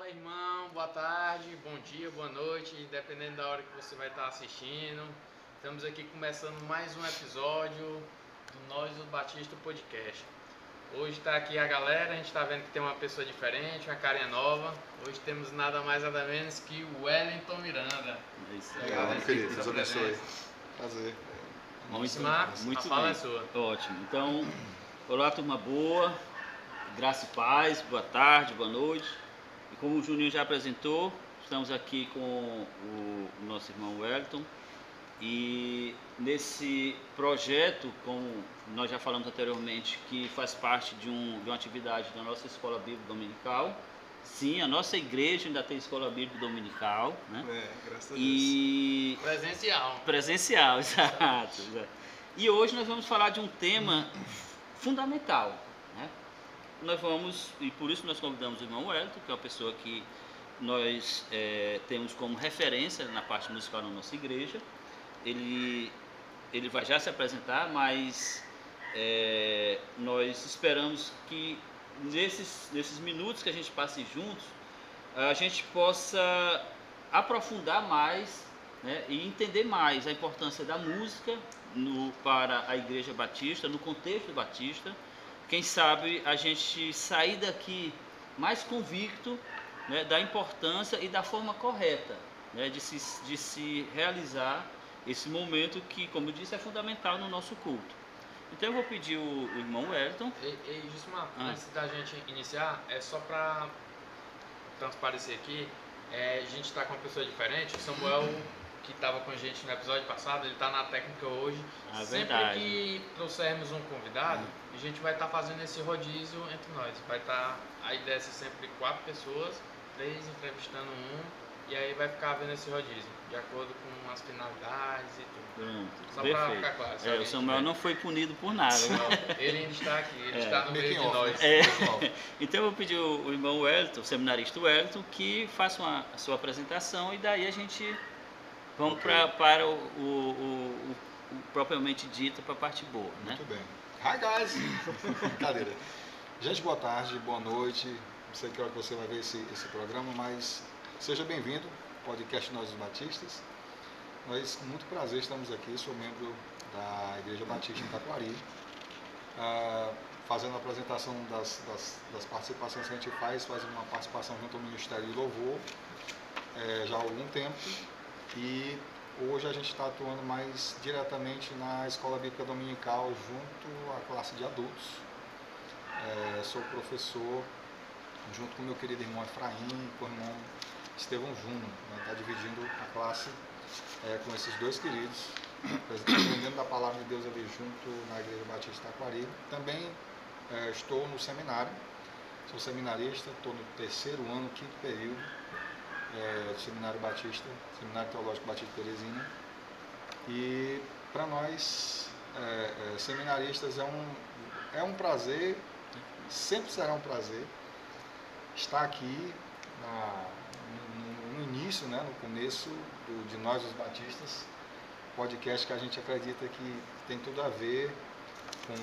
Fala, irmão, boa tarde, bom dia, boa noite, dependendo da hora que você vai estar assistindo. Estamos aqui começando mais um episódio do Nós do Batista Podcast. Hoje está aqui a galera, a gente está vendo que tem uma pessoa diferente, uma carinha nova. Hoje temos nada mais nada menos que o Wellington Miranda. É isso aí. Legal, querido, Deus abençoe. Prazer. Muito a fala bem. é sua. Ótimo. Então, olá, turma boa, graça e paz, boa tarde, boa noite. E como o Juninho já apresentou, estamos aqui com o nosso irmão Wellington. E nesse projeto, como nós já falamos anteriormente, que faz parte de uma atividade da nossa escola bíblica dominical. Sim, a nossa igreja ainda tem escola bíblica dominical, né? Graças a Deus. E presencial, exato. E hoje nós vamos falar de um tema fundamental, né? E por isso nós convidamos o irmão Wellington, que é uma pessoa que nós temos como referência na parte musical na nossa igreja. Ele vai já se apresentar, mas nós esperamos que nesses minutos que a gente passe juntos, a gente possa aprofundar mais, né, e entender mais a importância da música para a Igreja Batista, no contexto batista. Quem sabe a gente sair daqui mais convicto, né, da importância e da forma correta, né, de se realizar esse momento que, como eu disse, é fundamental no nosso culto. Então eu vou pedir o irmão Wellington. Jusma, antes da gente iniciar, é só para transparecer aqui, a gente está com uma pessoa diferente. O Samuel, que estava com a gente no episódio passado, ele está na técnica hoje. Sempre verdade. que trouxermos um convidado, a gente vai estar fazendo esse rodízio entre nós. Aí desce sempre 4 pessoas, 3 entrevistando um, e aí vai ficar vendo esse rodízio, de acordo com as finalidades e tudo. Pronto, Só perfeito. para ficar claro. O Samuel não foi punido por nada, né? Não, ele ainda está aqui, ele está no meio de nós. Então eu vou pedir o irmão Wellington, o seminarista Wellington, que faça a sua apresentação, e daí a gente vamos para o propriamente dito, para a parte boa, né? Muito bem. Hi guys! Brincadeira. Gente, boa tarde, boa noite. Não sei que hora que você vai ver esse programa, mas seja bem-vindo ao podcast Nós dos Batistas. Nós, com muito prazer, estamos aqui. Sou membro da Igreja Batista em Taquari, fazendo a apresentação das participações que a gente faz uma participação junto ao Ministério de Louvor já há algum tempo, e hoje a gente está atuando mais diretamente na Escola Bíblica Dominical junto à classe de adultos. Sou professor junto com o meu querido irmão Efraim e com o irmão Estevão Júnior. Está dividindo a classe com esses dois queridos, aprendendo da palavra de Deus ali junto na Igreja Batista Taquari. Também estou no seminário, sou seminarista, estou no 3º ano, 5º período do Seminário Batista, Seminário Teológico Batista Teresina. E para nós, seminaristas, é um prazer, sempre será um prazer estar aqui no início, né, no começo de Nós os Batistas, podcast que a gente acredita que tem tudo a ver com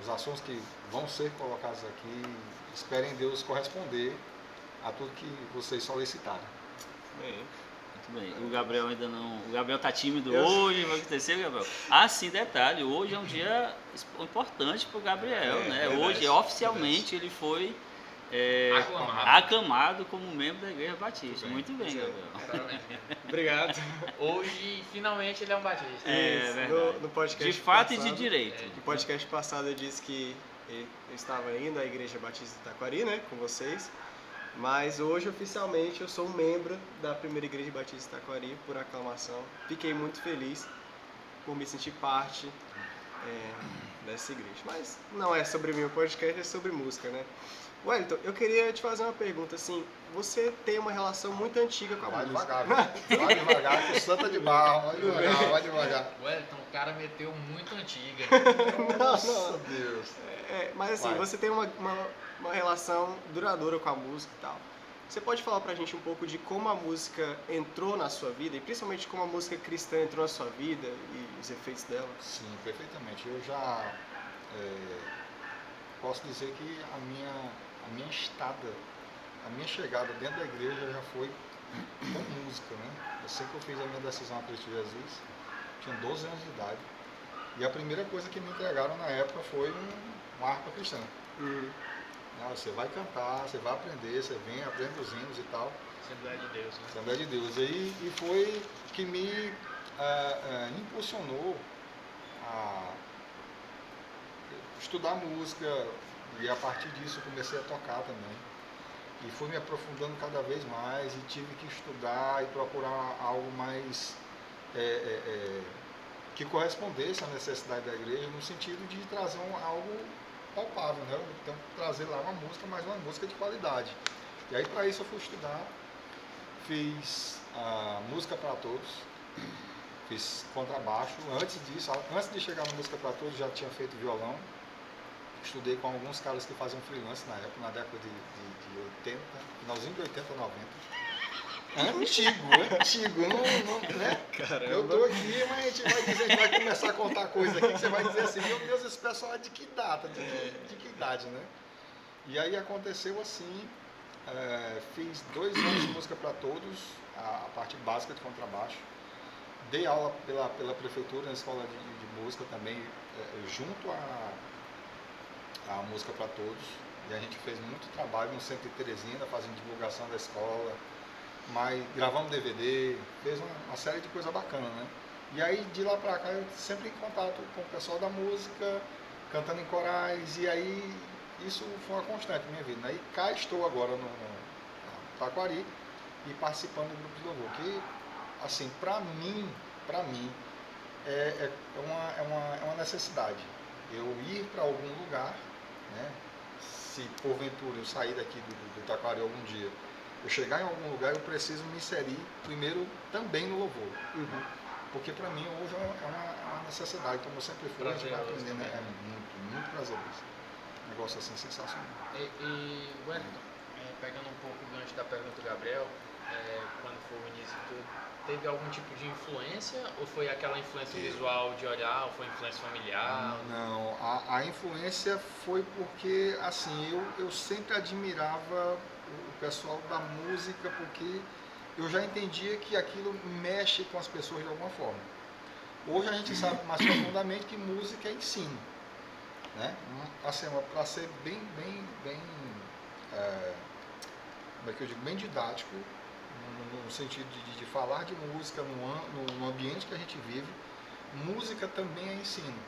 os assuntos que vão ser colocados aqui. Esperem Deus corresponder a tudo que vocês solicitaram. Muito bem. O Gabriel ainda não. O Gabriel tá tímido hoje. Vai acontecer, Gabriel? Sim, detalhe. Hoje é um dia importante para o Gabriel, né? Hoje, oficialmente, ele foi aclamado como membro da Igreja Batista. Muito bem, Gabriel. Obrigado. Hoje, finalmente, ele é um batista. No podcast de fato passado, e de direito. No podcast passado eu disse que eu estava indo à Igreja Batista de Taquari, né, com vocês. Mas hoje, oficialmente, eu sou um membro da primeira Igreja Batista de Taquari, por aclamação. Fiquei muito feliz por me sentir parte dessa igreja. Mas não é sobre mim o podcast, é sobre música, né? Wellington, eu queria te fazer uma pergunta, assim, você tem uma relação muito antiga com a música. Vai devagar, que santa de barro, vai devagar. Wellington, o cara meteu muito antiga. Nossa, Deus. Mas assim, você tem uma relação duradoura com a música e tal. Você pode falar pra gente um pouco de como a música entrou na sua vida, e principalmente como a música cristã entrou na sua vida e os efeitos dela? Sim, perfeitamente. Eu já posso dizer que a minha estada a minha chegada dentro da igreja já foi com música, né? Assim que eu fiz a minha decisão a Cristo Jesus, tinha 12 anos de idade. E a primeira coisa que me entregaram na época foi uma harpa cristã. Não, você vai cantar, você vai aprender, você vem, aprende os hinos e tal. Assembleia de Deus, né? Assembleia de Deus. E foi que me impulsionou a estudar música, e a partir disso eu comecei a tocar também. E fui me aprofundando cada vez mais e tive que estudar e procurar algo mais que correspondesse à necessidade da igreja, no sentido de trazer algo palpável, né? Então, trazer lá uma música, mas uma música de qualidade. E aí, para isso, eu fui estudar, fiz música para todos, fiz contrabaixo. Antes disso, antes de chegar na música para todos, já tinha feito violão. Estudei com alguns caras que faziam freelance na época, na década de 80, finalzinho de 80, 90. Antigo, né? Caramba. Eu tô aqui, mas a gente vai começar a contar coisa aqui que você vai dizer assim, meu Deus, esse pessoal é de que data, de que idade, né? E aí aconteceu assim, fiz 2 anos de música para todos, a parte básica de contrabaixo. Dei aula pela prefeitura na escola de música também, junto à música para todos. E a gente fez muito trabalho no centro de Teresina, fazendo divulgação da escola, mas gravamos DVD, fez uma série de coisa bacana, né? E aí de lá pra cá eu sempre em contato com o pessoal da música, cantando em corais, e aí isso foi uma constante na minha vida, né? E cá estou agora no Taquari e participando do grupo de louvor, que assim, pra mim é uma necessidade. Eu ir para algum lugar, né? Se porventura eu sair daqui do Taquari algum dia, eu chegar em algum lugar, eu preciso me inserir primeiro também no louvor. Porque para mim hoje é uma necessidade, como eu sempre fui, a gente vai aprender, né? É muito prazeroso. Um negócio assim sensacional. E Wellington, pegando um pouco o gancho da pergunta do Gabriel, quando foi o início de tudo, teve algum tipo de influência? Ou foi aquela influência visual de olhar, ou foi influência familiar? Não, a influência foi porque, assim, eu sempre admirava o pessoal da música, porque eu já entendia que aquilo mexe com as pessoas de alguma forma. Hoje a gente sabe mais profundamente que música é ensino, né? Assim, para ser bem como é que eu digo, bem didático, no sentido de falar de música no ambiente que a gente vive, música também é ensino.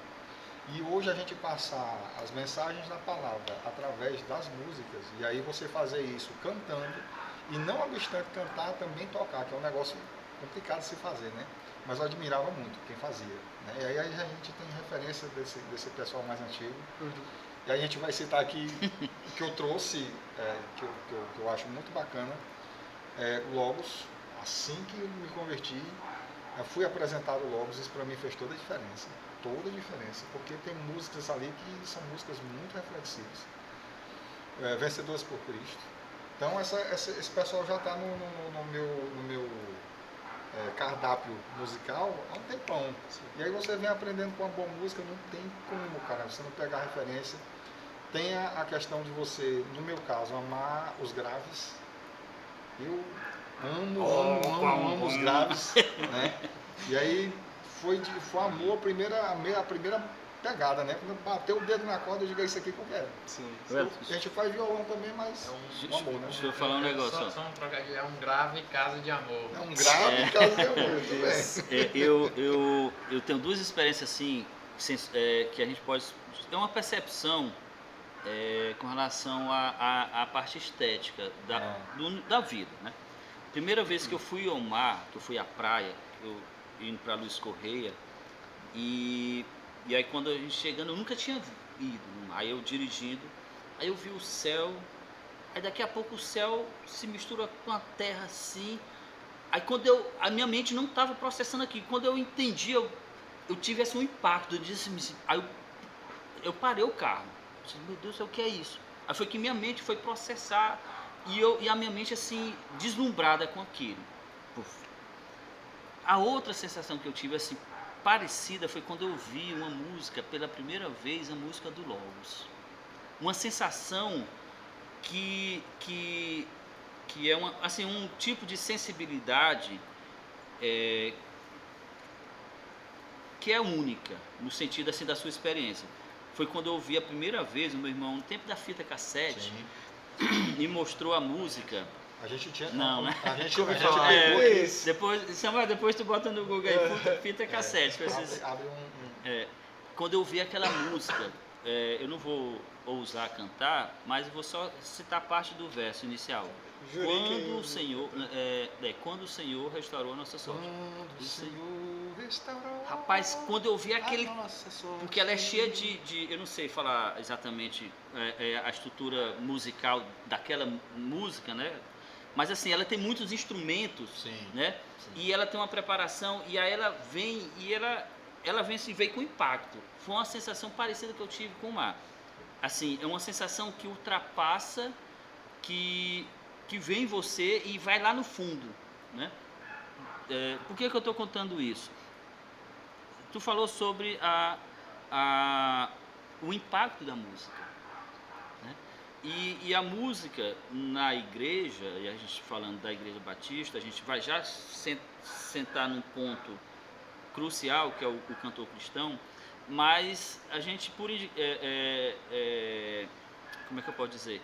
E hoje a gente passar as mensagens da palavra através das músicas, e aí você fazer isso cantando, e não obstante cantar, também tocar, que é um negócio complicado de se fazer, né? Mas eu admirava muito quem fazia, né? E aí a gente tem referência desse pessoal mais antigo. E aí a gente vai citar aqui que eu trouxe, que eu acho muito bacana, o Logos. Assim que eu me converti, eu fui apresentado o Logos, isso para mim fez toda a diferença, porque tem músicas ali que são músicas muito reflexivas, vencedoras por Cristo. Então esse pessoal já está no meu cardápio musical há um tempão. E aí você vem aprendendo com uma boa música, não tem como, cara, você não pegar referência. Tem a questão de você, no meu caso, amar os graves. Eu amo os graves, né? E aí foi amor a primeira pegada, né? Quando bateu o dedo na corda, eu digo, é isso aqui que eu quero. Sim. A gente faz violão também, mas um amor, né? Deixa eu falar um negócio. Só um trocadilho, é um grave caso de amor. É um grave caso de amor, muito bem. Eu tenho 2 experiências assim, que a gente pode ter uma percepção com relação à parte estética da vida, né? Primeira vez que eu fui ao mar, que eu fui à praia, eu indo para Luiz Correia, e aí quando a gente chegando, eu nunca tinha ido no mar, aí eu dirigindo, aí eu vi o céu, aí daqui a pouco o céu se mistura com a terra assim, aí quando a minha mente não estava processando aqui, quando eu entendi, eu tive assim um impacto, eu disse, aí eu parei o carro, eu disse, meu Deus do céu, o que é isso? Aí foi que minha mente foi processar, e a minha mente assim, deslumbrada com aquilo. Puf. A outra sensação que eu tive assim, parecida, foi quando eu vi uma música, pela primeira vez, a música do Logos. Uma sensação que que é um tipo de sensibilidade que é única, no sentido assim da sua experiência. Foi quando eu ouvi a primeira vez, o meu irmão, no tempo da fita cassete, Sim. me mostrou a música. A gente tinha. Não, né? A gente ouviu a falar. gente pegou aqui. Depois tu bota no Google aí, fita cassete. com esses- Abre Quando eu vi aquela música, eu não vou ousar cantar, mas eu vou só citar parte do verso inicial. Jurei Quando que... quando o Senhor restaurou a nossa sorte. Quando o Senhor restaurou. Rapaz, quando eu vi aquele. a nossa sorte. Porque ela é cheia de eu não sei falar exatamente a estrutura musical daquela música, né? Mas assim, ela tem muitos instrumentos, Sim. né? Sim. E ela tem uma preparação, e aí ela vem, e ela vem se veio com impacto. Foi uma sensação parecida que eu tive com o mar. Assim, é uma sensação que ultrapassa, que vem em você e vai lá no fundo, né? Por que eu estou contando isso? Tu falou sobre o impacto da música, né? E a música na igreja, e a gente falando da Igreja Batista, a gente vai já sentar num ponto crucial, que é o cantor cristão, mas a gente, como é que eu posso dizer?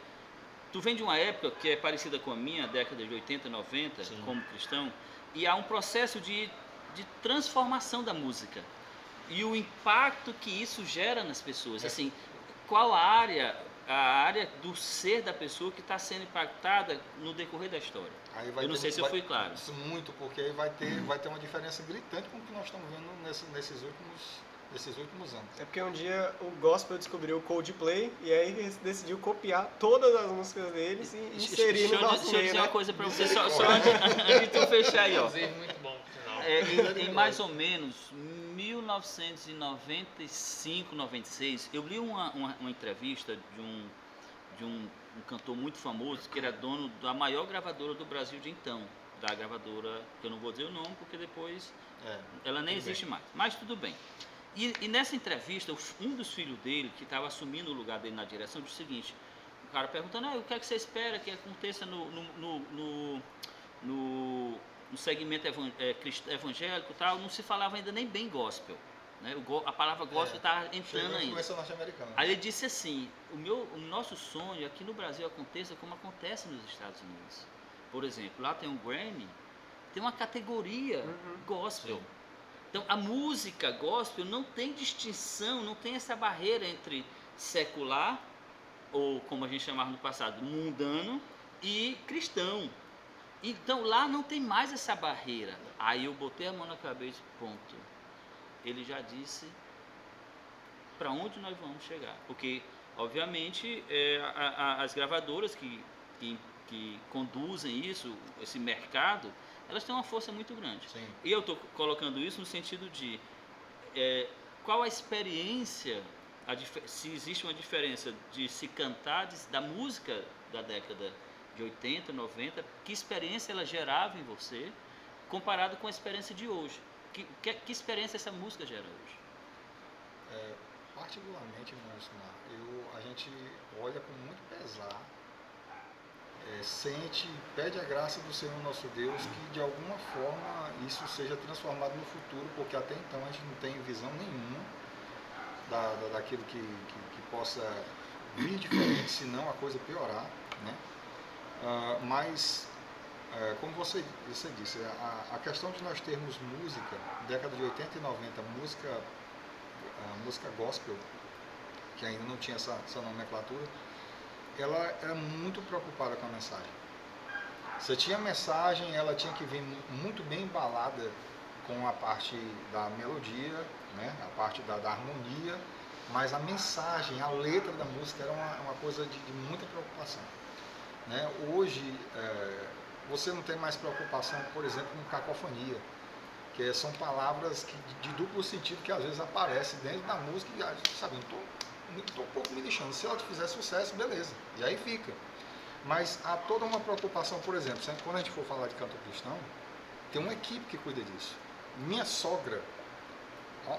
Tu vem de uma época que é parecida com a minha, década de 80, 90, Sim. como cristão, e há um processo de transformação da música. E o impacto que isso gera nas pessoas. Assim, qual a área do ser da pessoa que está sendo impactada no decorrer da história? Aí vai Eu não ter- sei se eu vai- fui claro. Isso muito, porque aí vai ter uma diferença gritante com o que nós estamos vendo nesses últimos anos. É porque um dia o gospel descobriu o Coldplay e aí decidiu copiar todas as músicas deles e inserir no nosso Deixa eu meio, dizer né? uma coisa para você, só antes de tu fechar aí, ó. Inclusive, muito bom, por sinal. Em mais ou menos 1995, 96, eu li uma entrevista de um cantor muito famoso, que era dono da maior gravadora do Brasil de então, da gravadora, que eu não vou dizer o nome, porque depois ela nem tudo existe bem. mais, mas tudo bem. E nessa entrevista, um dos filhos dele, que estava assumindo o lugar dele na direção, disse o seguinte, o cara perguntando, o que é que você espera que aconteça no segmento evangélico e tal, não se falava ainda nem bem gospel, né? A palavra gospel estava entrando ainda. Influência norte-americana. Aí ele disse assim, o nosso sonho aqui no Brasil aconteça como acontece nos Estados Unidos. Por exemplo, lá tem um Grammy, tem uma categoria gospel. Sim. Então a música gospel não tem distinção, não tem essa barreira entre secular, ou como a gente chamava no passado, mundano, e cristão. Então lá não tem mais essa barreira. Aí eu botei a mão na cabeça, ponto. Ele já disse para onde nós vamos chegar. Porque, obviamente, as gravadoras que conduzem isso, esse mercado, elas têm uma força muito grande. Sim. E eu estou colocando isso no sentido de qual a experiência, se existe uma diferença de se cantar da música da década de 80, 90, que experiência ela gerava em você, comparado com a experiência de hoje. Que experiência essa música gera hoje? Particularmente, música, a gente olha com muito pesar, sente, pede a graça do Senhor nosso Deus que de alguma forma isso seja transformado no futuro, porque até então a gente não tem visão nenhuma daquilo que possa vir diferente, senão a coisa piorar, né? Mas, como você disse, a questão de nós termos música, década de 80 e 90, música gospel, que ainda não tinha essa nomenclatura, ela era muito preocupada com a mensagem. Você tinha a mensagem, ela tinha que vir muito bem embalada com a parte da melodia, né, a parte da harmonia, mas a mensagem, a letra da música era uma coisa de muita preocupação. Né? Hoje, você não tem mais preocupação, por exemplo, com cacofonia, que são palavras de duplo sentido que às vezes aparecem dentro da música e, sabe, estou um pouco me lixando. Se ela fizer sucesso, beleza, e aí fica. Mas há toda uma preocupação, por exemplo, quando a gente for falar de canto cristão, tem uma equipe que cuida disso. Minha sogra,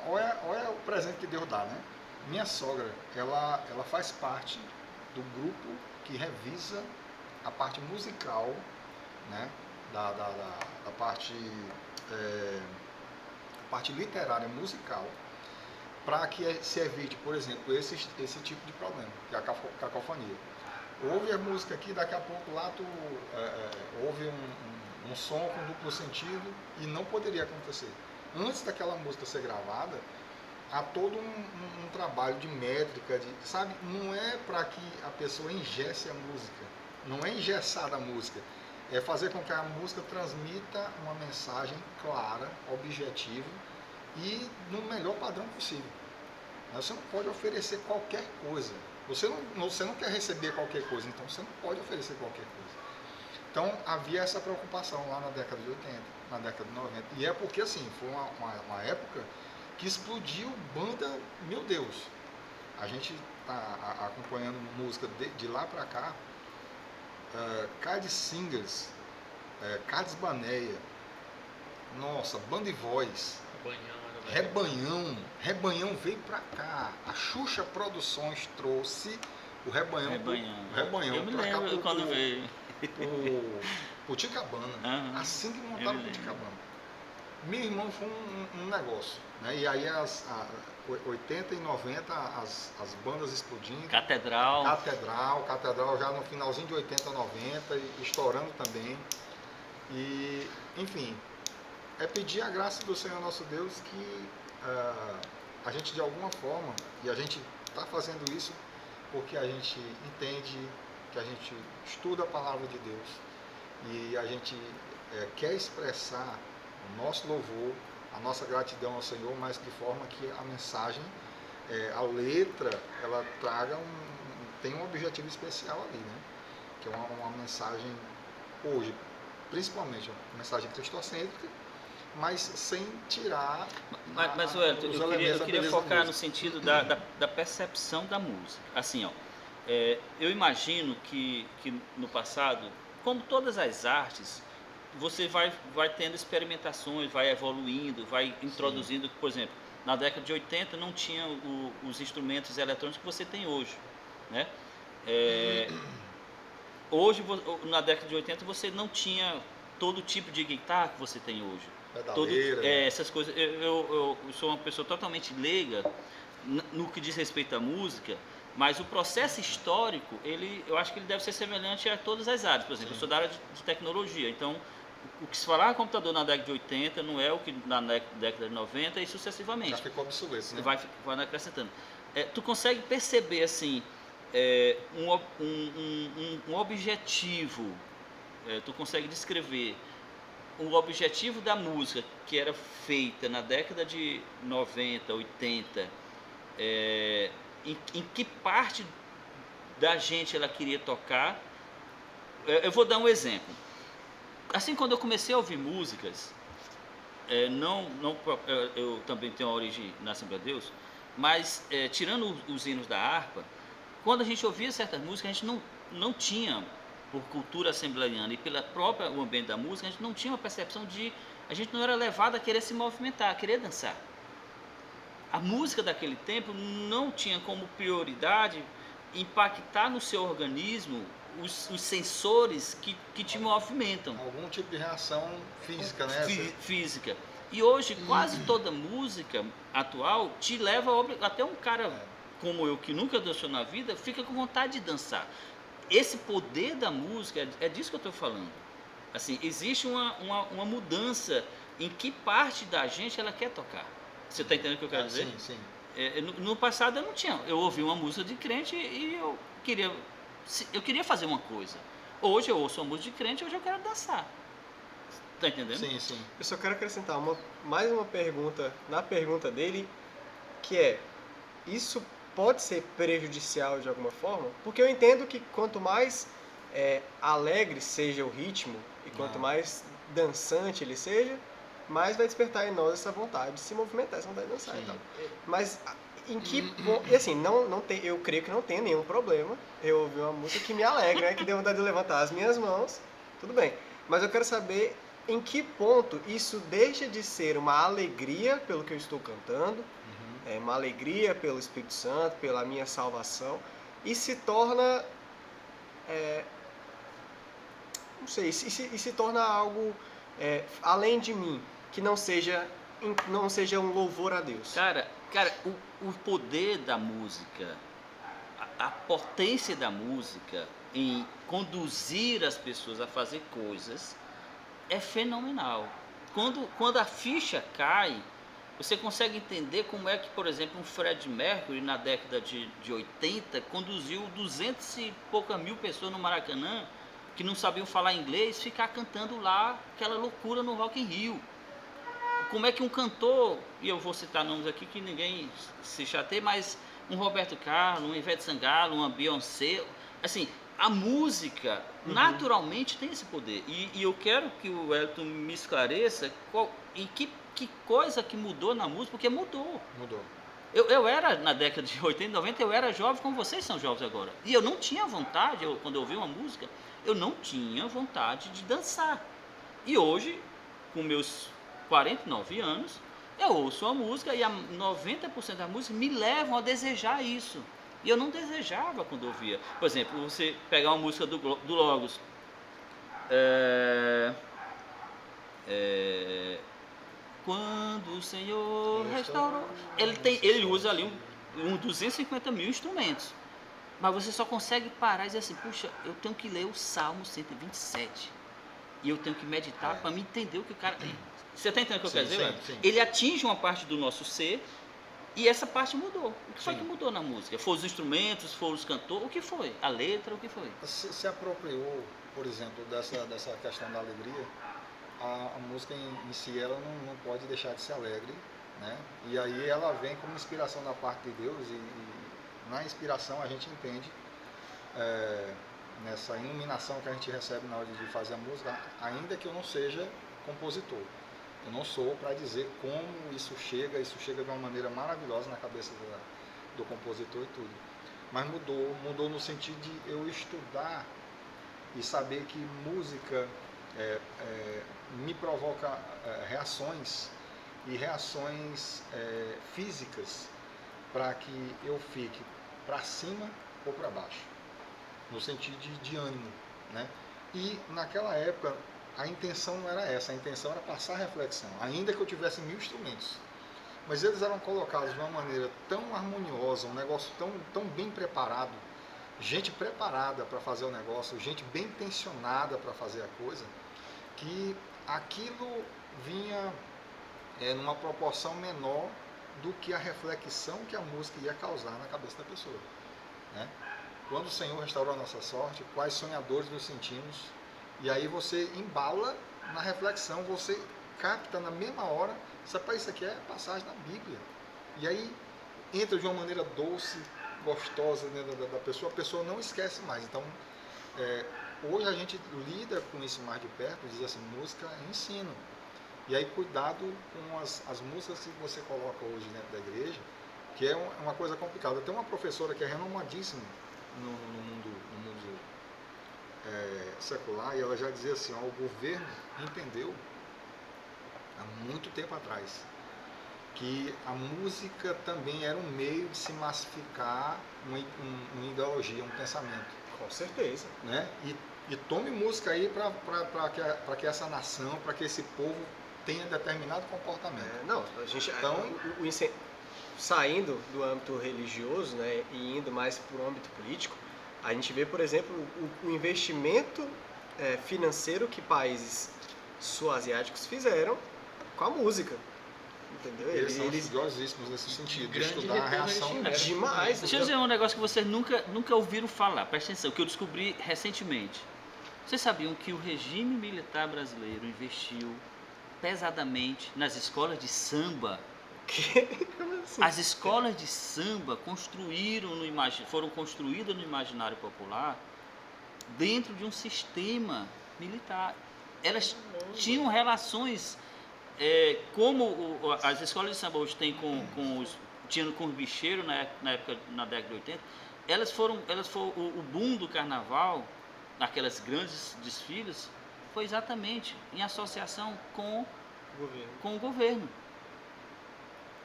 olha o presente que Deus dá, né? Minha sogra, ela faz parte do grupo que revisa a parte musical, né, da parte, a parte literária musical, para que se evite, por exemplo, esse tipo de problema, que é a cacofonia. Ouve a música aqui, daqui a pouco lá tu ouve um som com duplo sentido e não poderia acontecer. Antes daquela música ser gravada, há todo um trabalho de métrica, sabe? Não é para que a pessoa engesse a música, não é engessar a música, é fazer com que a música transmita uma mensagem clara, objetiva e no melhor padrão possível. Você não pode oferecer qualquer coisa. Você não quer receber qualquer coisa, então você não pode oferecer qualquer coisa. Então havia essa preocupação lá na década de 80, na década de 90. E é porque assim, foi uma época que explodiu banda, meu Deus. A gente está acompanhando música de lá para cá, Cad Singers, Cades Baneia, nossa, Band Voz, Rebanhão veio pra cá. A Xuxa Produções trouxe o Rebanhão Eu me pra cá lembro quando veio. o Ticabana. Assim que montaram o Ticabana. Meu irmão, foi um negócio. Né? E aí, 80 e 90, as bandas explodindo. Catedral já no finalzinho de 80, 90, estourando também. E, enfim, é pedir a graça do Senhor nosso Deus que a gente de alguma forma, e a gente está fazendo isso porque a gente entende, que a gente estuda a palavra de Deus e a gente quer expressar o nosso louvor, a nossa gratidão ao Senhor, mas de forma que a mensagem, a letra, ela tem um objetivo especial ali, né? Que é uma mensagem hoje, principalmente uma mensagem cristocêntrica, mas sem tirar. Mas Wellington, eu queria focar no sentido da percepção da música. Assim, ó, eu imagino que no passado, como todas as artes, você vai tendo experimentações, vai evoluindo, vai introduzindo. Por exemplo, na década de 80 não tinha os instrumentos eletrônicos que você tem hoje, né? Hoje, na década de 80, você não tinha todo tipo de guitarra que você tem hoje. Essas coisas. Eu sou uma pessoa totalmente leiga no que diz respeito à música, mas o processo histórico, eu acho que ele deve ser semelhante a todas as áreas. Por exemplo, eu sou da área de tecnologia, então o que se falar em computador na década de 80 não é o que na década de 90 e sucessivamente. Já ficou obsoleto, né? Vai acrescentando. Tu consegue perceber assim um objetivo, tu consegue descrever o objetivo da música que era feita na década de 90, 80, em que parte da gente ela queria tocar. Eu vou dar um exemplo. Assim, quando eu comecei a ouvir músicas, eu também tenho a origem na Assembleia de Deus, mas tirando os hinos da harpa, quando a gente ouvia certas músicas, a gente não tinha, por cultura assembleiana e pela própria o ambiente da música, a gente não tinha uma percepção a gente não era levado a querer se movimentar, a querer dançar. A música daquele tempo não tinha como prioridade impactar no seu organismo os sensores que te movimentam. Algum tipo de reação física, né? Física. E hoje, quase toda música atual te leva até um cara como eu, que nunca dançou na vida, fica com vontade de dançar. Esse poder da música, é disso que eu estou falando. Assim, existe uma mudança em que parte da gente ela quer tocar. Você está entendendo o que eu quero dizer? Sim. No passado eu não tinha. Eu ouvi uma música de crente e eu queria fazer uma coisa. Hoje eu ouço uma música de crente e hoje eu quero dançar. Está entendendo? Sim. Eu só quero acrescentar mais uma pergunta na pergunta dele, que é: isso pode ser prejudicial de alguma forma? Porque eu entendo que quanto mais alegre seja o ritmo e quanto mais dançante ele seja, mais vai despertar em nós essa vontade de se movimentar, essa vontade de dançar e tal. Mas em que ponto... E assim, eu creio que não tem nenhum problema eu ouvir uma música que me alegra, que dê vontade de levantar as minhas mãos, tudo bem. Mas eu quero saber em que ponto isso deixa de ser uma alegria pelo que eu estou cantando, uma alegria pelo Espírito Santo, pela minha salvação, e se torna não sei, e se torna algo além de mim, que não seja um louvor a Deus. Cara, o poder da música, a potência da música em conduzir as pessoas a fazer coisas é fenomenal. Quando a ficha cai, você consegue entender como é que, por exemplo, um Freddie Mercury na década de 80 conduziu 200 e poucas mil pessoas no Maracanã que não sabiam falar inglês ficar cantando lá aquela loucura no Rock in Rio. Como é que um cantor, e eu vou citar nomes aqui que ninguém se chateie, mas um Roberto Carlos, um Ivete Sangalo, uma Beyoncé, assim, a música naturalmente tem esse poder. E eu quero que o Wellington me esclareça que coisa que mudou na música, porque mudou. Mudou. Eu era, na década de 80 e 90, eu era jovem como vocês são jovens agora. E eu não tinha vontade, quando eu ouvi uma música, eu não tinha vontade de dançar. E hoje, com meus 49 anos, eu ouço uma música e 90% da música me levam a desejar isso. E eu não desejava quando ouvia. Por exemplo, você pegar uma música do Logos. Quando o Senhor restaurou. Ele usa ali uns 250 mil instrumentos. Mas você só consegue parar e dizer assim, puxa, eu tenho que ler o Salmo 127. E eu tenho que meditar para me entender o que o cara... Você está entendendo o que eu quero dizer? Sim. Ele atinge uma parte do nosso ser e essa parte mudou. O que foi que mudou na música? Foram os instrumentos, foram os cantores, o que foi? A letra, o que foi? Se apropriou, por exemplo, dessa questão da alegria. A música em si ela não pode deixar de ser alegre, né? E aí ela vem como inspiração da parte de Deus e na inspiração a gente entende nessa iluminação que a gente recebe na hora de fazer a música, ainda que eu não seja compositor. Eu não sou para dizer como isso chega de uma maneira maravilhosa na cabeça do compositor e tudo. Mas mudou no sentido de eu estudar e saber que música me provoca reações e reações físicas para que eu fique para cima ou para baixo, no sentido de ânimo, né? E naquela época a intenção não era essa, a intenção era passar reflexão, ainda que eu tivesse 1000 instrumentos, mas eles eram colocados de uma maneira tão harmoniosa, um negócio tão bem preparado, gente preparada para fazer o negócio, gente bem intencionada para fazer a coisa, que aquilo vinha numa proporção menor do que a reflexão que a música ia causar na cabeça da pessoa, né? Quando o Senhor restaurou a nossa sorte, quais sonhadores nos sentimos, e aí você embala na reflexão, você capta na mesma hora, isso aqui é passagem da Bíblia, e aí entra de uma maneira doce, gostosa dentro da pessoa, a pessoa não esquece mais. Então hoje a gente lida com isso mais de perto, diz assim, música é ensino. E aí cuidado com as músicas que você coloca hoje dentro da igreja, que é uma coisa complicada. Tem uma professora que é renomadíssima no mundo secular, e ela já dizia assim, o governo entendeu há muito tempo atrás que a música também era um meio de se massificar uma ideologia, um pensamento. Com certeza. Né? E tome música aí para que essa nação, para que esse povo tenha determinado comportamento. A gente, então, saindo do âmbito religioso, né, e indo mais para o âmbito político, a gente vê, por exemplo, o investimento financeiro que países sul-asiáticos fizeram com a música. Entendeu? Eles são estudiosíssimos nesse sentido, de grande estudar a reação. Demais. Deixa eu dizer um negócio que vocês nunca ouviram falar, presta atenção, que eu descobri recentemente. Vocês sabiam que o regime militar brasileiro investiu pesadamente nas escolas de samba? Como assim? As escolas de samba foram construídas no imaginário popular dentro de um sistema militar. Elas tinham relações, como as escolas de samba hoje têm tinham com os bicheiros na década de 80, elas foram o boom do carnaval, naquelas grandes desfiles, foi exatamente em associação com o governo.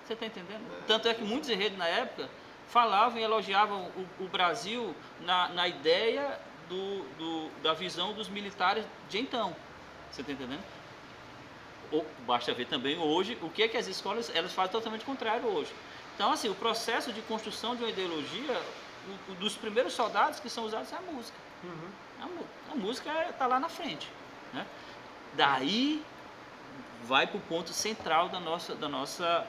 Você está entendendo? Tanto é que muitos enredos na época falavam e elogiavam o Brasil na ideia da visão dos militares de então. Você está entendendo? Basta ver também hoje o que é que as escolas elas fazem totalmente contrário hoje. Então, assim, o processo de construção de uma ideologia, dos primeiros soldados que são usados é a música. A música está lá na frente, né? Daí vai para o ponto central da nossa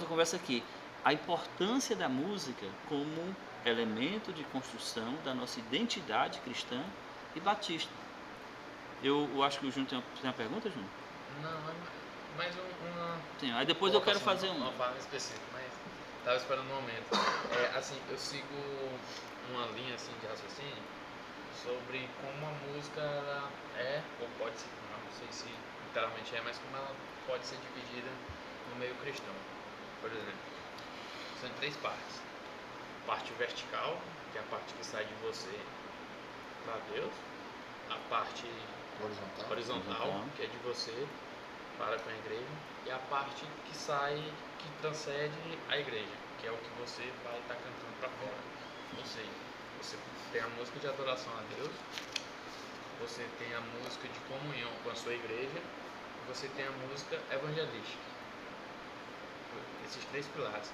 conversa aqui. A importância da música como elemento de construção da nossa identidade cristã e batista. Eu acho que o Júnior tem uma pergunta, Júnior? Não, mais uma... Sim, aí depois eu quero fazer uma fala específica, mas estava esperando um momento. Assim, eu sigo uma linha assim, de raciocínio sobre como a música ela é, ou pode ser, não sei se literalmente é, mas como ela pode ser dividida no meio cristão. Por exemplo, são em 3 partes. Parte vertical, que é a parte que sai de você para Deus. A parte horizontal, que é de você para com a igreja. E a parte que sai, que transcende a igreja, que é o que você vai estar cantando para fora. Ou seja, você tem a música de adoração a Deus, você tem a música de comunhão com a sua igreja, e você tem a música evangelística. Esses 3 pilares.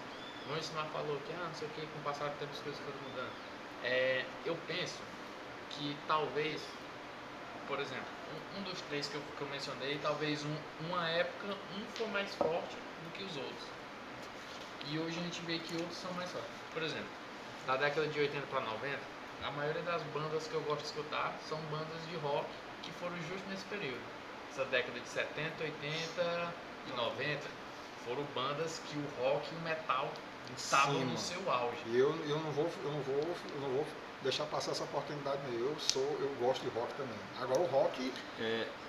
O Ismar falou que, não sei o que, com o passar do tempo as coisas foram mudando. Eu penso que talvez, por exemplo, um dos 3 que eu mencionei, talvez uma época foi mais forte do que os outros. E hoje a gente vê que outros são mais fortes. Por exemplo, da década de 80 para 90, a maioria das bandas que eu gosto de escutar são bandas de rock que foram justo nesse período. Essa década de 70, 80 e 90 foram bandas que o rock e o metal estavam no seu auge. E eu não vou deixar passar essa oportunidade. Eu gosto de rock também. Agora o rock...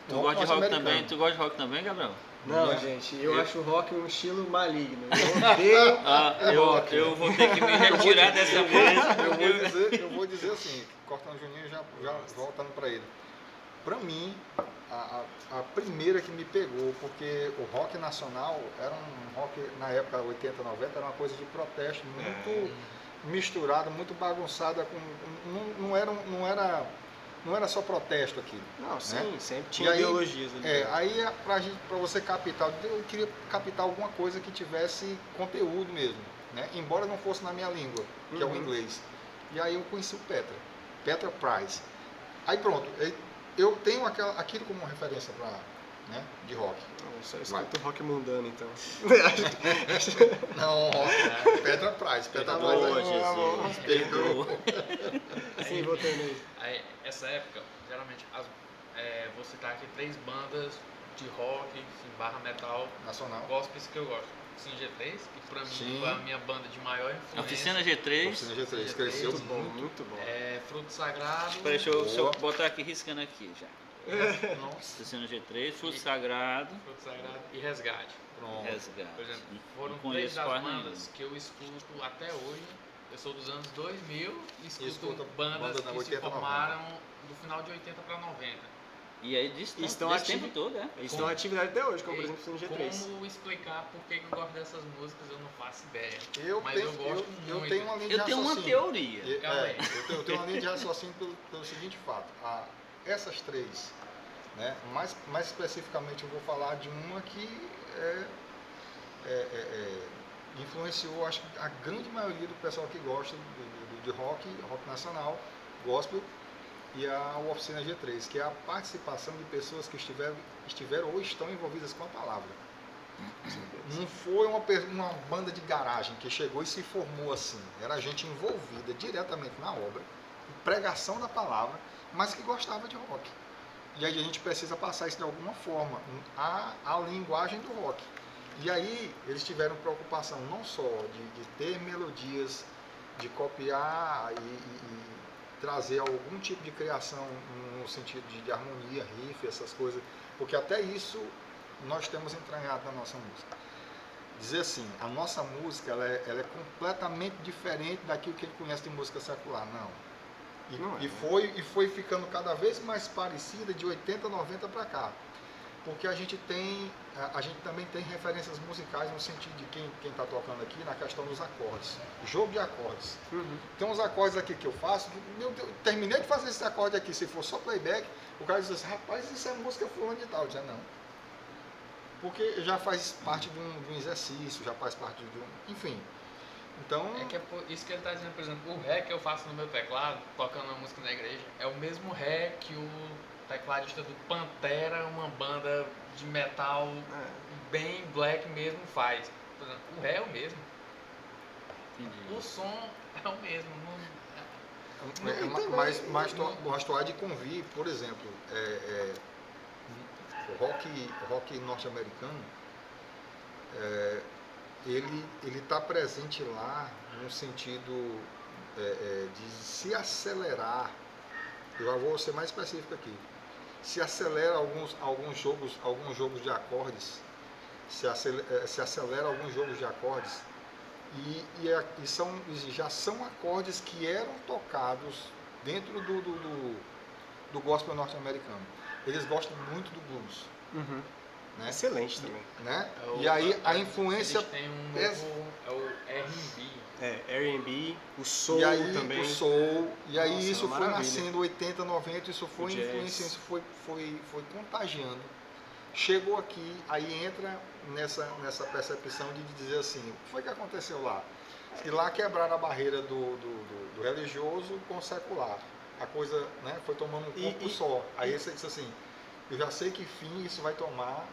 Tu gosta de rock também? Tu gosta de rock também, Gabriel? Não, gente, eu acho o rock um estilo maligno. Eu odeio eu vou ter que me retirar dessa mesa. Eu vou dizer assim, cortando o Juninho já voltando para ele. Para mim, a primeira que me pegou, porque o rock nacional era um rock, na época 80, 90, era uma coisa de protesto, muito misturada, muito bagunçada, não era só protesto aquilo. Não, sim, né? sempre tinha ideologias ali. Aí para você captar, eu queria captar alguma coisa que tivesse conteúdo mesmo, né? Embora não fosse na minha língua, que é o inglês. E aí eu conheci o Petra Price. Aí pronto, eu tenho aquilo como referência de rock. Não, só escuto rock mundano, então. Não, Petra Price. Perdoa. Sim, voltando aí. Essa época, geralmente, você tá aqui 3 bandas de rock, barra metal, nacional, gospels que eu gosto. Oficina G3, que pra mim foi a minha banda de maior influência. Oficina G3. Oficina G3 cresceu muito bom. Fruto Sagrado. Deixa eu botar aqui, riscando aqui já. Nossa. Oficina G3, Fruto Sagrado E Resgate. Pronto. Resgate. Por exemplo, foram Não 3 das conheço bandas que eu escuto até hoje. Eu sou dos anos 2000 e escuto banda bandas da que 80, se formaram do final de 80 para 90. E aí desse tempo todo, Eles estão em atividade até hoje, como por exemplo o G3. Como explicar por que eu gosto dessas músicas, eu não faço ideia. Eu tenho uma linha de raciocínio. Eu tenho uma teoria. Eu tenho uma linha de raciocínio pelo seguinte fato. Essas 3, né, mais especificamente eu vou falar de uma que influenciou, acho que a grande maioria do pessoal que gosta de rock nacional, gospel, e a Oficina G3, que é a participação de pessoas que estiveram ou estão envolvidas com a palavra. Não foi uma banda de garagem que chegou e se formou assim. Era gente envolvida diretamente na obra, pregação da palavra, mas que gostava de rock. E aí a gente precisa passar isso de alguma forma, a linguagem do rock. E aí eles tiveram preocupação não só de ter melodias, de copiar e trazer algum tipo de criação no sentido de harmonia, riff, essas coisas, porque até isso nós temos entranhado na nossa música. Dizer assim, a nossa música ela é completamente diferente daquilo que ele conhece de música secular, não. E foi ficando cada vez mais parecida de 80, 90 para cá. porque a gente também tem referências musicais no sentido de quem está tocando aqui na questão dos acordes, jogo de acordes. Tem uns acordes aqui que eu faço, que, meu Deus, terminei de fazer esse acorde aqui, se for só playback, o cara diz assim, rapaz, isso é música fulano de tal. Eu dizia, não. Porque já faz parte de um exercício, já faz parte de um... Enfim. Então... É que é por isso que ele está dizendo, por exemplo, o ré que eu faço no meu teclado, tocando uma música na igreja, é o mesmo ré que o tecladista do Pantera, uma banda de metal bem black mesmo, faz. Por exemplo, o ré é o mesmo. Entendi. O som é o mesmo. Mas tu há de convir, por exemplo, o rock norte-americano, ele está presente lá no sentido de se acelerar. Eu já vou ser mais específico aqui. Se acelera alguns jogos de acordes, se acelera alguns jogos de acordes e já são acordes que eram tocados dentro do gospel norte-americano. Eles gostam muito do blues. Né? Excelente também. Né? E aí a influência... Eles têm um novo, é o R&B. R&B, o soul e aí, também. O soul, e aí Nossa, isso uma foi maravilha. nascendo 80, 90, isso foi O jazz. influenciando, isso foi contagiando. Chegou aqui, aí entra nessa percepção de dizer assim, o que foi que aconteceu lá? E lá quebraram a barreira do religioso com o secular. A coisa, né, foi tomando um corpo só. Aí você disse assim, eu já sei que fim isso vai tomar,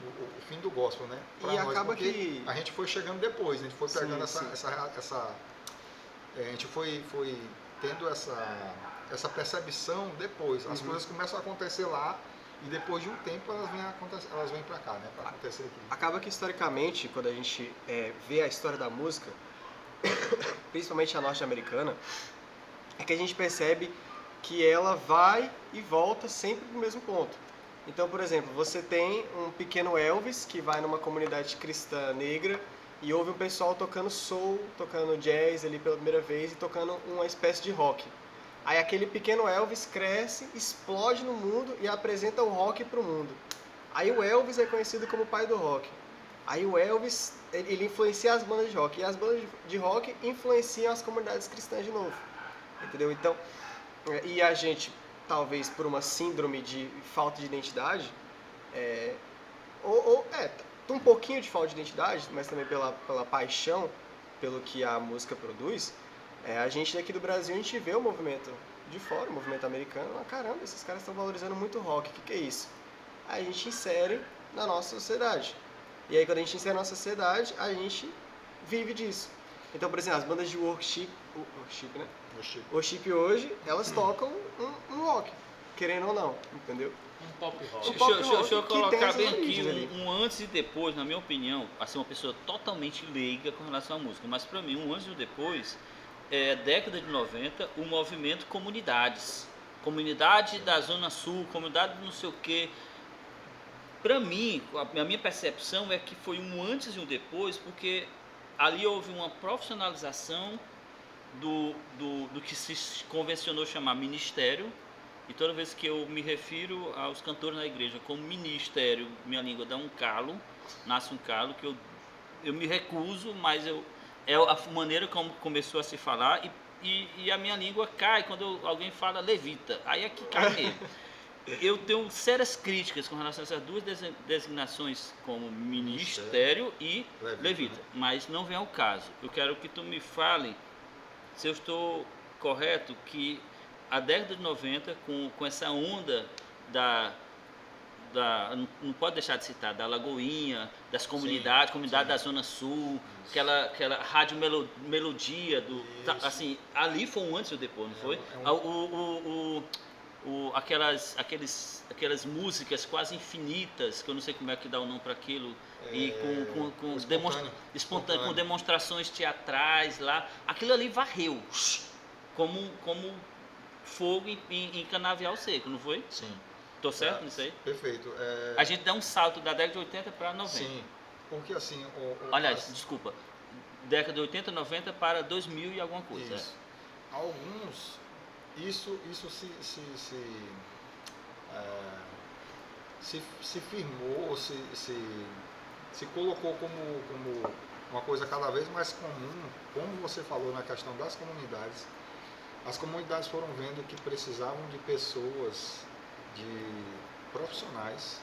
o fim do gospel, né? Pra E nós, acaba porque que... a gente foi chegando depois, a gente foi pegando Sim, a gente foi tendo essa percepção depois. As coisas começam a acontecer lá e depois de um tempo elas vêm para cá, né? Para acontecer aqui. Acaba que historicamente, quando a gente vê a história da música, principalmente a norte-americana, é que a gente percebe que ela vai e volta sempre pro mesmo ponto. Então, por exemplo, você tem um pequeno Elvis que vai numa comunidade cristã negra e ouve um pessoal tocando soul, tocando jazz ali pela primeira vez e tocando uma espécie de rock. Aí aquele pequeno Elvis cresce, explode no mundo e apresenta o rock para o mundo. Aí o Elvis é conhecido como o pai do rock. Aí o Elvis, ele influencia as bandas de rock. E as bandas de rock influenciam as comunidades cristãs de novo. Entendeu? Então, e a gente, talvez por uma síndrome de falta de identidade, um pouquinho de falta de identidade, mas também pela paixão pelo que a música produz, a gente daqui do Brasil, a gente vê o movimento de fora, o movimento americano, caramba, esses caras estão valorizando muito o rock, o que é isso? Aí a gente insere na nossa sociedade. E aí quando a gente insere na nossa sociedade, a gente vive disso. Então, por exemplo, as bandas de worship, né? Worship hoje, elas tocam um rock, querendo ou não, entendeu? Um pop rock. Deixa eu que tem colocar essas bem aqui origens ali. um antes e depois, na minha opinião, assim, uma pessoa totalmente leiga com relação à música, mas para mim, um antes e um depois, década de 90, o movimento comunidades. Comunidade da Zona Sul, comunidade não sei o quê. Para mim, a minha percepção é que foi um antes e um depois, porque ali houve uma profissionalização do que se convencionou chamar ministério. E toda vez que eu me refiro aos cantores na igreja como ministério, minha língua dá um calo, nasce um calo que eu me recuso, mas é a maneira como começou a se falar e a minha língua cai quando alguém fala levita, aí é que cai mesmo. Eu tenho sérias críticas com relação a essas duas designações como ministério e levita, mas não vem ao caso. Eu quero que tu me fale se eu estou correto que a década de 90, com essa onda não pode deixar de citar, da Lagoinha, das comunidades, comunidade da Zona Sul, aquela rádio melodia, assim, ali foi um antes e um depois, não foi? Aquelas músicas quase infinitas, que eu não sei como é que dá o nome para aquilo, e com demonstrações teatrais lá, aquilo ali varreu, como fogo em canavial seco, não foi? Sim. Tô certo nisso aí? Perfeito. A gente dá um salto da década de 80 para 90. Sim, porque assim... Aliás, desculpa, década de 80, 90 para 2000 e alguma coisa. Isso. Alguns... Isso se firmou, se colocou como uma coisa cada vez mais comum, como você falou na questão das comunidades. As comunidades foram vendo que precisavam de pessoas, de profissionais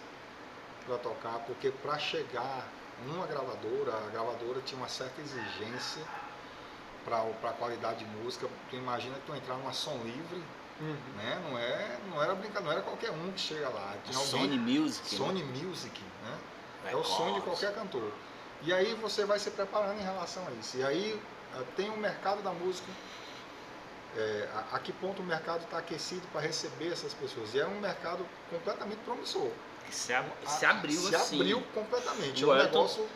para tocar, porque para chegar numa gravadora, a gravadora tinha uma certa exigência para a qualidade de música. Tu imagina que tu entrar numa som livre, né? Não era brincadeira, não era qualquer um que chega lá. Tinha Sony Music. Sony Music, né? É o sonho de qualquer cantor. E aí você vai se preparando em relação a isso. E aí tem o mercado da música. A que ponto o mercado está aquecido para receber essas pessoas? E é um mercado completamente promissor. Se abriu Se assim. abriu completamente. O É um Elton negócio.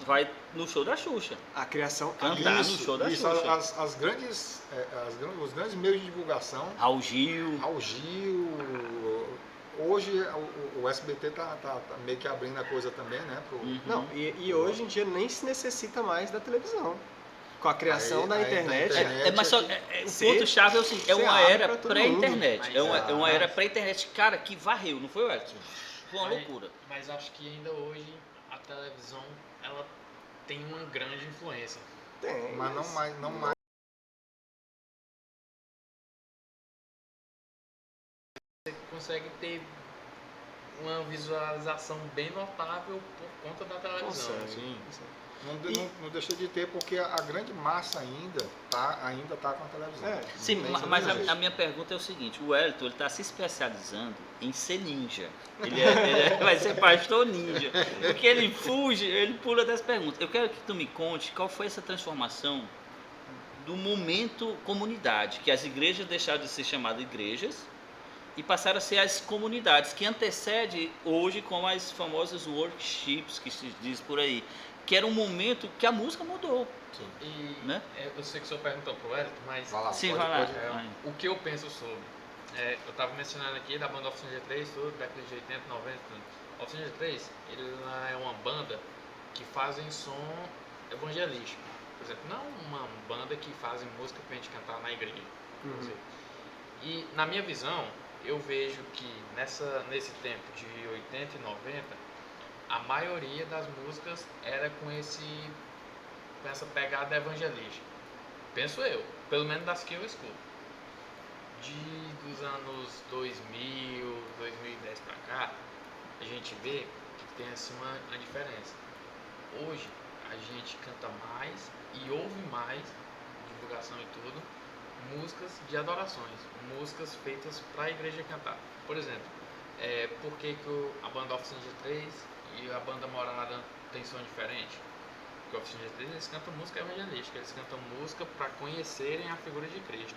vai no show da Xuxa. A criação... Cantar no show da Xuxa. Os grandes meios de divulgação. Raul Gil. Hoje o SBT tá meio que abrindo a coisa também, né? Não, e hoje em dia nem se necessita mais da televisão. Com a criação da internet. Mas só, o ponto-chave é o seguinte, é uma era pré-internet. É uma era pré-internet, cara, que varreu, não foi, o Edson? Foi uma loucura. Mas acho que ainda hoje a televisão ela tem uma grande influência. Tem. Mas não mais. Você consegue ter uma visualização bem notável por conta da televisão. Sim. Não deixa de ter, porque a grande massa ainda tá com a televisão. Sim, mas a minha pergunta é o seguinte, o Wellington ele está se especializando em ser ninja. Ele vai ser pastor ninja. Porque ele fuge, ele pula das perguntas. Eu quero que tu me conte qual foi essa transformação do momento comunidade, que as igrejas deixaram de ser chamadas igrejas e passaram a ser as comunidades, que antecede hoje com as famosas workshops que se diz por aí. Que era um momento que a música mudou. Sim. E né? Eu sei que o senhor perguntou pro Wellington, mas Vai lá, sim, pode, vai lá. pode. o que eu penso sobre. Eu estava mencionando aqui da banda Oficina G3, tudo, década de 80, 90, tudo. A Oficina G3, ela é uma banda que fazem som evangelístico. Por exemplo, não uma banda que fazem música pra gente cantar na igreja. E na minha visão, eu vejo que nesse tempo de 80 e 90, a maioria das músicas era com essa pegada evangelística. Penso eu, pelo menos das que eu escuto. Dos anos 2000, 2010 pra cá, a gente vê que tem assim uma diferença. Hoje a gente canta mais e ouve mais, divulgação e tudo, músicas de adorações, músicas feitas para a igreja cantar. Por exemplo, por que a banda Oficina G3 e a banda Morada tem som diferente? Porque a Oficina G3 eles cantam música evangelística, eles cantam música para conhecerem a figura de Cristo.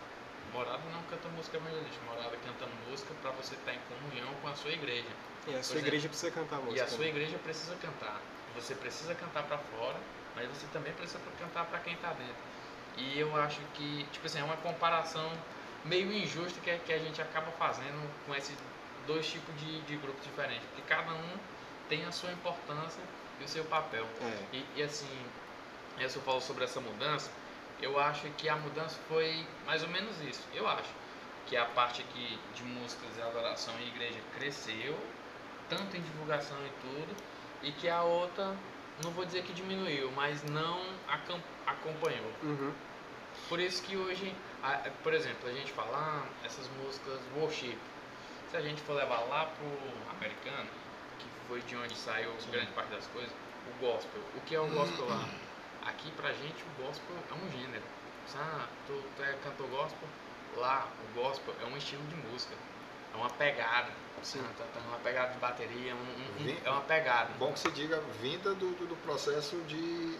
Morada não canta música evangelística, Morada canta música para você estar em comunhão com a sua igreja. E a sua igreja precisa cantar música. E a sua igreja precisa cantar. Você precisa cantar para fora, mas você também precisa cantar para quem está dentro. E eu acho que, tipo assim, é uma comparação meio injusta que a gente acaba fazendo com esses dois tipos de grupos diferentes, porque cada um tem a sua importância e o seu papel. E assim, você falou sobre essa mudança, eu acho que a mudança foi mais ou menos isso. Eu acho que a parte aqui de músicas e adoração e igreja cresceu, tanto em divulgação e tudo, e que a outra, não vou dizer que diminuiu, mas não acompanhou. Por isso que hoje, por exemplo, a gente fala essas músicas worship. Se a gente for levar lá pro americano, que foi de onde saiu grande parte das coisas, o gospel. O que é o gospel lá? Aqui pra gente o gospel é um gênero. Tu é cantor gospel? Lá o gospel é um estilo de música. É uma pegada. Tá uma pegada de bateria, é uma pegada. Bom que se diga, vinda do processo de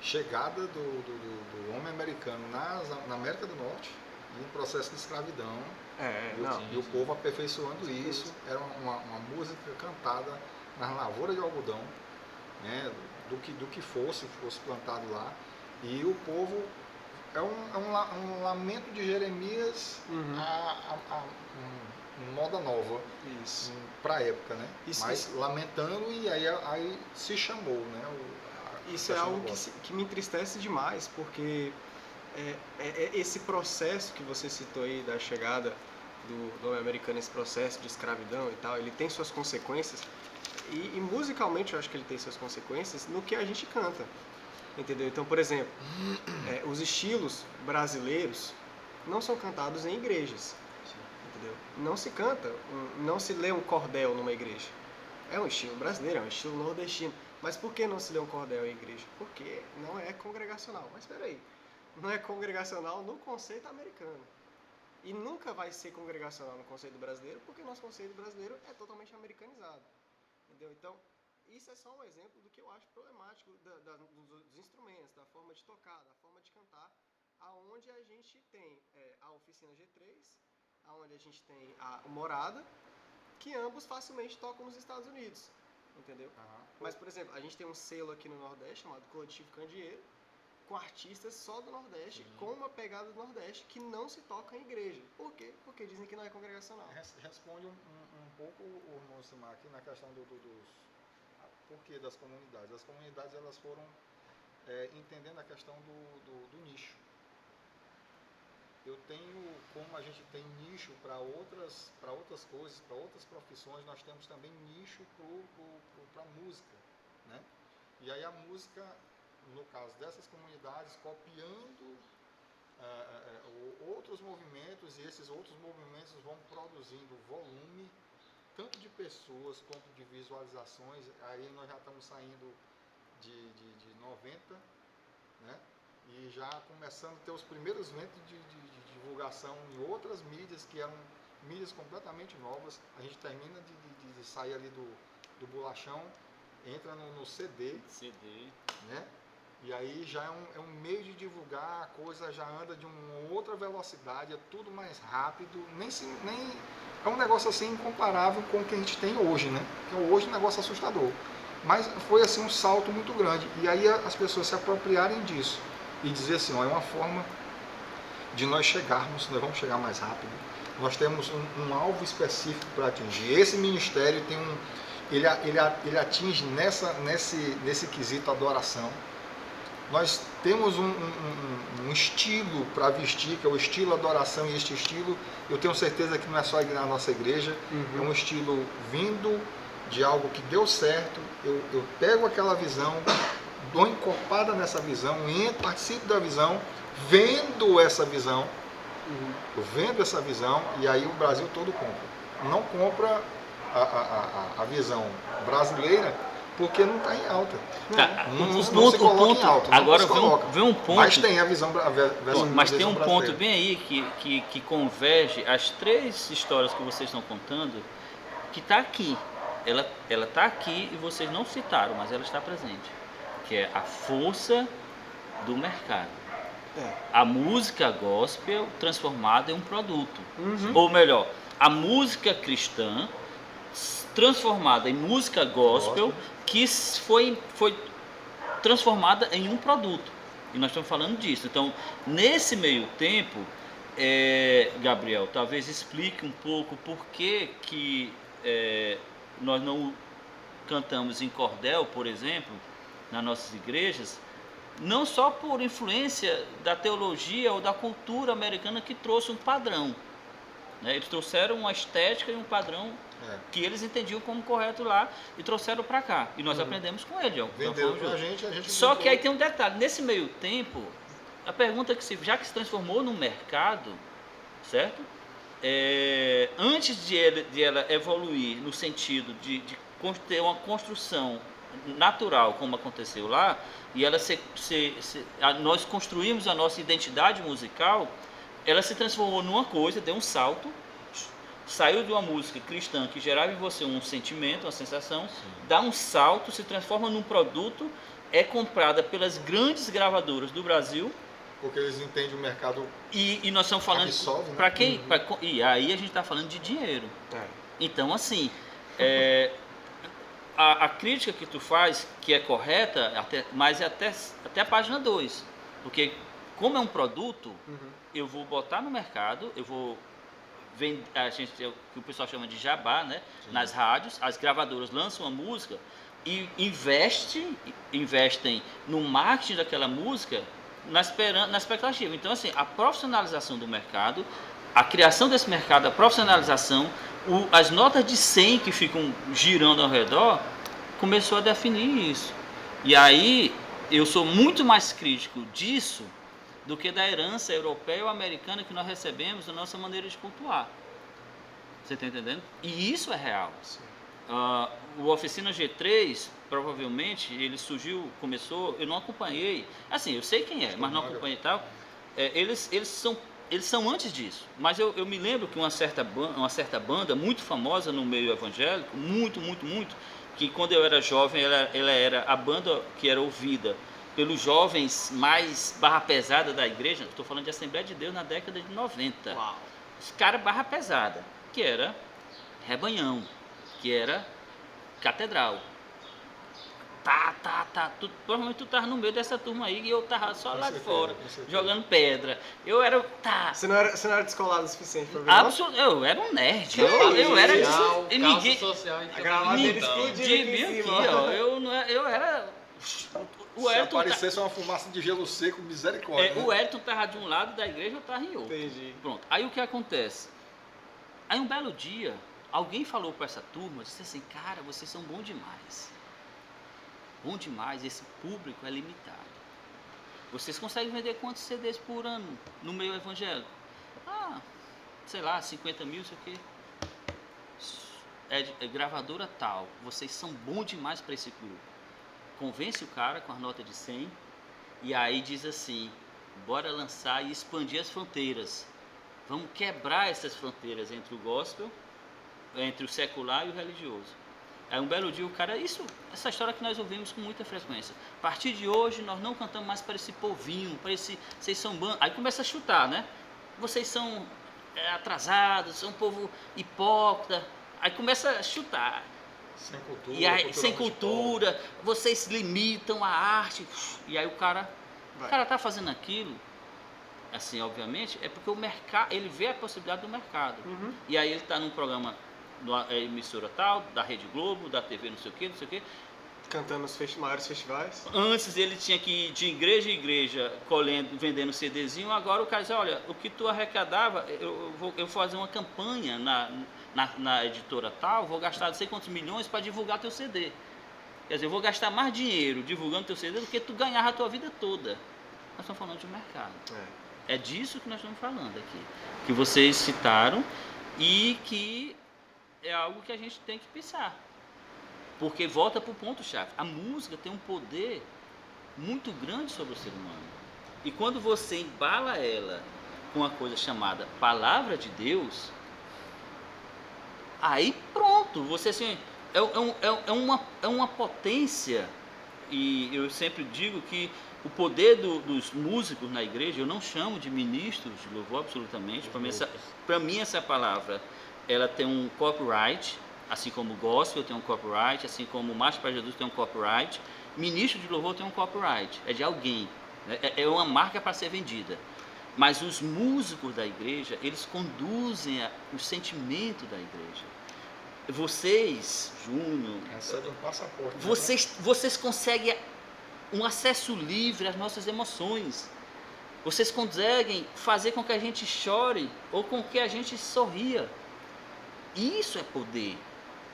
chegada do homem americano na América do Norte, e um processo de escravidão, e o povo aperfeiçoando isso. Era uma música cantada nas lavouras de algodão, né, do que fosse plantado lá, e o povo é um lamento de Jeremias moda nova para a época, né? Mas lamentando, e aí se chamou, né? Isso é algo que me entristece demais, porque esse processo que você citou aí da chegada do homem americano, esse processo de escravidão e tal, ele tem suas consequências, e musicalmente eu acho que ele tem suas consequências no que a gente canta, entendeu? Então, por exemplo, os estilos brasileiros não são cantados em igrejas, entendeu? Não se canta, não se lê um cordel numa igreja. É um estilo brasileiro, é um estilo nordestino. Mas por que não se lê um cordel em igreja? Porque não é congregacional. Mas espera aí, não é congregacional no conceito americano. E nunca vai ser congregacional no conceito brasileiro, porque nosso conceito brasileiro é totalmente americanizado. Entendeu? Então, isso é só um exemplo do que eu acho problemático dos instrumentos, da forma de tocar, da forma de cantar, aonde a gente tem a oficina G3, aonde a gente tem a Morada, que ambos facilmente tocam nos Estados Unidos, entendeu? Mas, por exemplo, a gente tem um selo aqui no Nordeste chamado Coletivo Candeeiro, com artistas só do Nordeste, com uma pegada do Nordeste que não se toca em igreja. Por quê? Porque dizem que não é congregacional. Responde um pouco o irmão Simar aqui na questão dos porquê das comunidades. As comunidades, elas foram entendendo a questão do nicho. Eu tenho, como a gente tem nicho para outras coisas, para outras profissões, nós temos também nicho para a música, né? E aí a música, no caso dessas comunidades, copiando outros movimentos, e esses outros movimentos vão produzindo volume, tanto de pessoas quanto de visualizações. Aí nós já estamos saindo de 90, né? E já começando a ter os primeiros eventos de divulgação em outras mídias, que eram mídias completamente novas. A gente termina de sair ali do bolachão, entra no CD, né? E aí já é um meio de divulgar, a coisa já anda de uma outra velocidade, é tudo mais rápido, nem é um negócio assim incomparável com o que a gente tem hoje, né? Porque hoje é um negócio assustador. Mas foi assim um salto muito grande. E aí as pessoas se apropriarem disso e dizer assim, ó, é uma forma de nós chegarmos, nós vamos chegar mais rápido. Nós temos um alvo específico para atingir. Esse ministério tem ele atinge nesse quesito adoração. Nós temos um estilo para vestir, que é o estilo adoração, e este estilo, eu tenho certeza que não é só na nossa igreja, é um estilo vindo de algo que deu certo. Eu pego aquela visão, dou encorpada nessa visão, participo da visão, vendo essa visão, e aí o Brasil todo compra. Não compra a visão brasileira, porque não está em alta. Tá. Não se coloca em alta. Agora vem um ponto. Mas tem a visão mas tem um brasileira. ponto bem aí que converge as três histórias que vocês estão contando, que está aqui. Ela está aqui e vocês não citaram, mas ela está presente. Que é a força do mercado. A música gospel transformada em um produto. Ou melhor, a música cristã transformada em música gospel, que foi transformada em um produto. E nós estamos falando disso. Então, nesse meio tempo, Gabriel, talvez explique um pouco por que nós não cantamos em cordel, por exemplo, nas nossas igrejas, não só por influência da teologia ou da cultura americana que trouxe um padrão. Né? Eles trouxeram uma estética e um padrão que eles entendiam como correto lá e trouxeram para cá. E nós aprendemos com ele. Vendeu pra gente, a gente só que aí tem um detalhe. Nesse meio tempo, a pergunta já que se transformou num mercado, certo? Antes de ela evoluir no sentido de ter uma construção natural, como aconteceu lá, e ela nós construímos a nossa identidade musical, ela se transformou numa coisa, deu um salto, saiu de uma música cristã que gerava em você um sentimento, uma sensação, dá um salto, se transforma num produto, é comprada pelas grandes gravadoras do Brasil. Porque eles entendem o mercado. E nós estamos falando para quem? E aí a gente está falando de dinheiro. Então, assim, a crítica que tu faz, que é correta, mas é até a página 2. Porque, como é um produto, eu vou botar no mercado, eu vou vender, que o pessoal chama de jabá, né? Nas rádios, as gravadoras lançam uma música e investem no marketing daquela música na expectativa. Então, assim, a profissionalização do mercado a criação desse mercado, a profissionalização, as notas de 100 que ficam girando ao redor, começou a definir isso. E aí eu sou muito mais crítico disso do que da herança europeia ou americana que nós recebemos da nossa maneira de cultuar. Você está entendendo? E isso é real. O Oficina G3, provavelmente, ele surgiu, começou, eu não acompanhei, assim, eu sei quem é, mas não acompanhei e tal. Eles são antes disso, mas eu me lembro que uma certa banda muito famosa no meio evangélico, muito, que quando eu era jovem, ela era a banda que era ouvida pelos jovens mais barra pesada da igreja. Estou falando de Assembleia de Deus na década de 90. Uau. Os caras barra pesada, que era Rebanhão, que era Catedral. Provavelmente tu tava no meio dessa turma aí e eu tava só lá de fora, jogando pedra. Eu era. Você não era descolado o suficiente pra ver? Absolutamente. Eu era um nerd. Eu era social, e ninguém. social e A gravadeira explodiu aqui, ó. Eu era. O Se Elton aparecesse uma fumaça de gelo seco, misericórdia. O Elton tava de um lado da igreja, eu tava em outro. Entendi. Pronto. Aí o que acontece? Aí um belo dia, alguém falou para essa turma, disse assim, cara, vocês são bons demais. Bom demais, esse público é limitado. Vocês conseguem vender quantos CDs por ano no meio evangélico? Sei lá, 50 mil, isso aqui. É gravadora tal. Vocês são bons demais para esse grupo. Convence o cara com a nota de 100 e aí diz assim, bora lançar e expandir as fronteiras. Vamos quebrar essas fronteiras entre o gospel, entre o secular e o religioso. Aí um belo dia o cara, essa história que nós ouvimos com muita frequência. A partir de hoje nós não cantamos mais para esse povinho, vocês são bando. Aí começa a chutar, né? Vocês são atrasados, são um povo hipócrita. Aí começa a chutar. Sem cultura. E aí, sem cultura, vocês limitam a arte. E aí o cara tá fazendo aquilo, assim, obviamente, é porque o mercado, ele vê a possibilidade do mercado. Uhum. E aí ele está num programa, numa emissora tal, da Rede Globo, da TV não sei o quê. Cantando nos maiores festivais. Antes ele tinha que ir de igreja em igreja, vendendo CDzinho, agora o cara diz, olha, o que tu arrecadava, eu vou fazer uma campanha na editora tal, vou gastar não sei quantos milhões para divulgar teu CD. Quer dizer, eu vou gastar mais dinheiro divulgando teu CD do que tu ganhar a tua vida toda. Nós estamos falando de mercado. É disso que nós estamos falando aqui. Que vocês citaram e que é algo que a gente tem que pensar. Porque volta para o ponto-chave. A música tem um poder muito grande sobre o ser humano. E quando você embala ela com uma coisa chamada Palavra de Deus, aí pronto, você assim, é uma potência. E eu sempre digo que o poder dos músicos na igreja, eu não chamo de ministros de louvor absolutamente. Para mim essa palavra, ela tem um copyright, assim como o gospel tem um copyright, assim como o Marcha para Jesus tem um copyright. Ministro de louvor tem um copyright, é de alguém, né? É uma marca para ser vendida. Mas os músicos da igreja, eles conduzem o sentimento da igreja. Vocês, Júnior, recebe um passaporte. Vocês conseguem um acesso livre às nossas emoções. Vocês conseguem fazer com que a gente chore ou com que a gente sorria. Isso é poder.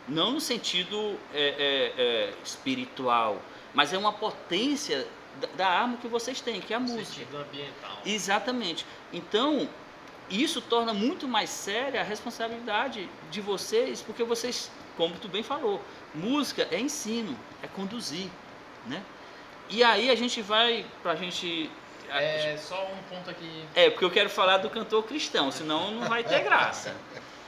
Não no sentido espiritual, mas é uma potência da arma que vocês têm, que é a música. Sentido ambiental. Exatamente. Então, isso torna muito mais séria a responsabilidade de vocês, porque vocês, como tu bem falou, música é ensino, é conduzir, né? E aí a gente vai, pra gente... Só um ponto aqui. Porque eu quero falar do cantor cristão, senão não vai ter graça.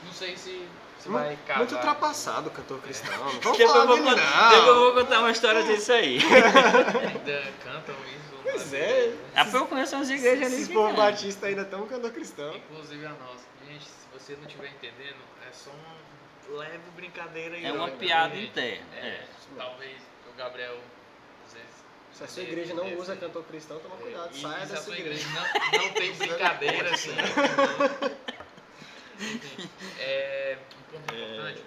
Não sei se vai casar. Muito ultrapassado o cantor cristão. Não vamos Depois falar dele, não. eu vou contar uma história disso aí. Ainda cantam isso. Pois é. Eu conheço umas igrejas ali. Esses povos batistas ainda estão cantor cristão. Inclusive a nossa. Gente, se você não estiver entendendo, é só uma leve brincadeira aí. É uma piada interna. Talvez o Gabriel, às vezes... Se a sua igreja não usa cantor cristão, toma cuidado, saia se a dessa sua igreja. não tem brincadeira assim. Enfim, um ponto importante,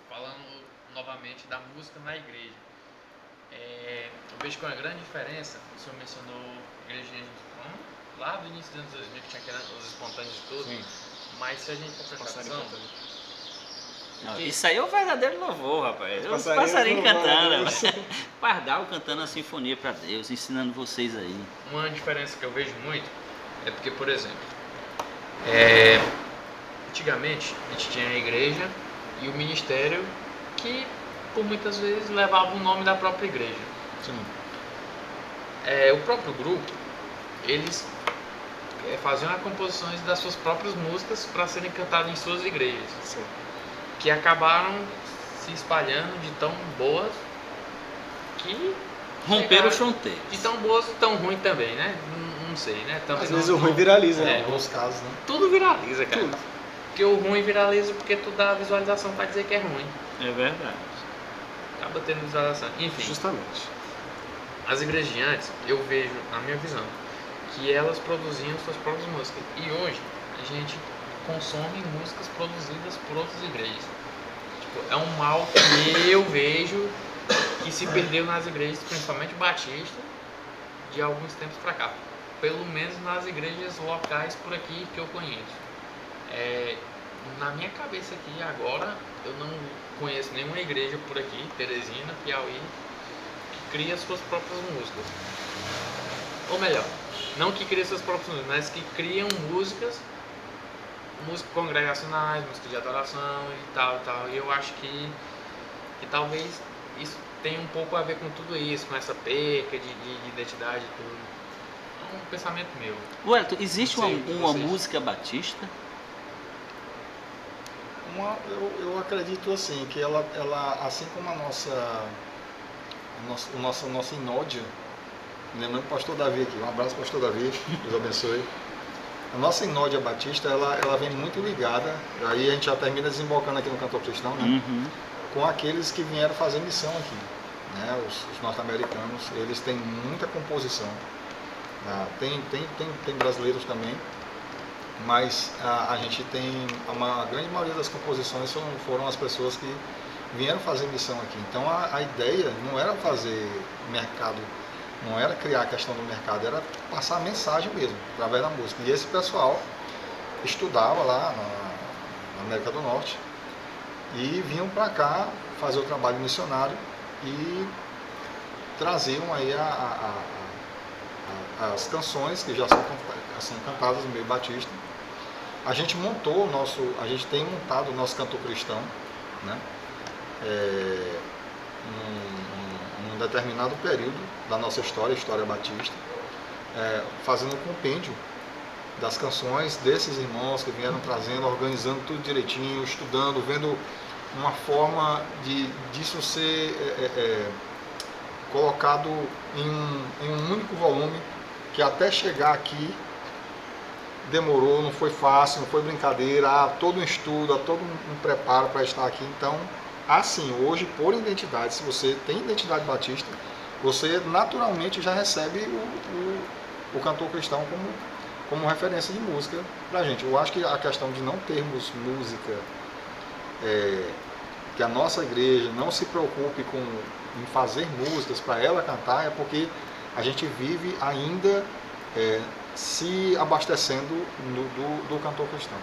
falando novamente da música na igreja. Eu vejo que é uma grande diferença. O senhor mencionou igrejas lá do início dos anos 2000, que tinha os espontâneos de tudo. Sim. Mas se a gente for prestar Passarinho atenção, cantando. Não, que- isso aí é o verdadeiro louvor, rapaz. Os Passarinhos passarinhos louvando a cantando, Deus. rapaz. Pardal cantando a sinfonia para Deus, ensinando vocês aí. uma diferença que eu vejo muito é porque, por exemplo, antigamente a gente tinha a igreja e o ministério que por muitas vezes levava o nome da própria igreja. Sim. O próprio grupo, eles faziam as composições das suas próprias músicas para serem cantadas em suas igrejas, Sim. que acabaram se espalhando de tão boas que Romperam os chegaram- fronteiros. de tão boas e tão ruins também, né? Não sei, né? Também Às não- vezes o ruim não- viraliza, Em né? alguns casos, né? Tudo viraliza, cara. Tudo. Porque o ruim viraliza porque tu dá visualização pra dizer que é ruim. É verdade. Acaba tendo visualização. Enfim, Justamente. as igrejas de antes, eu vejo, na minha visão, que elas produziam suas próprias músicas. E hoje, a gente consome músicas produzidas por outras igrejas. Tipo, é um mal que eu vejo que se perdeu nas igrejas, principalmente batista, de alguns tempos pra cá. Pelo menos nas igrejas locais por aqui que eu conheço. Na minha cabeça aqui agora, eu não conheço nenhuma igreja por aqui, Teresina, Piauí, que cria suas próprias músicas. Ou melhor, não que cria suas próprias músicas, mas que criam músicas congregacionais, músicas de adoração e tal. E eu acho que talvez isso tenha um pouco a ver com tudo isso, com essa perca de identidade e tudo. É um pensamento meu. Wellington, existe Não sei o que uma vocês- música batista? Eu acredito assim, que ela assim como a nossa inódia, lembrando o pastor Davi aqui, um abraço pastor Davi, Deus abençoe. A nossa inódia batista, ela vem muito ligada, aí a gente já termina desembocando aqui no cantor cristão, né? Uhum. Com aqueles que vieram fazer missão aqui, né? Os norte-americanos, eles têm muita composição, tá? Tem brasileiros também, mas a gente tem, uma grande maioria das composições foram as pessoas que vieram fazer missão aqui. Então a ideia não era fazer mercado, não era criar a questão do mercado, era passar a mensagem mesmo, através da música. E esse pessoal estudava lá na América do Norte e vinham para cá fazer o trabalho missionário e traziam aí as canções que já são cantadas no meio batista. A gente tem montado o nosso cantor cristão, né? Num determinado período da nossa história batista, fazendo um compêndio das canções desses irmãos que vieram trazendo, organizando tudo direitinho, estudando, vendo uma forma disso ser colocado em um único volume, que até chegar aqui demorou, não foi fácil, não foi brincadeira, há todo um estudo, há todo um preparo para estar aqui. Então, assim, hoje, por identidade, se você tem identidade batista, você naturalmente já recebe o cantor cristão como referência de música pra gente. Eu acho que a questão de não termos música, que a nossa igreja não se preocupe em fazer músicas para ela cantar, é porque a gente vive ainda se abastecendo do cantor cristão.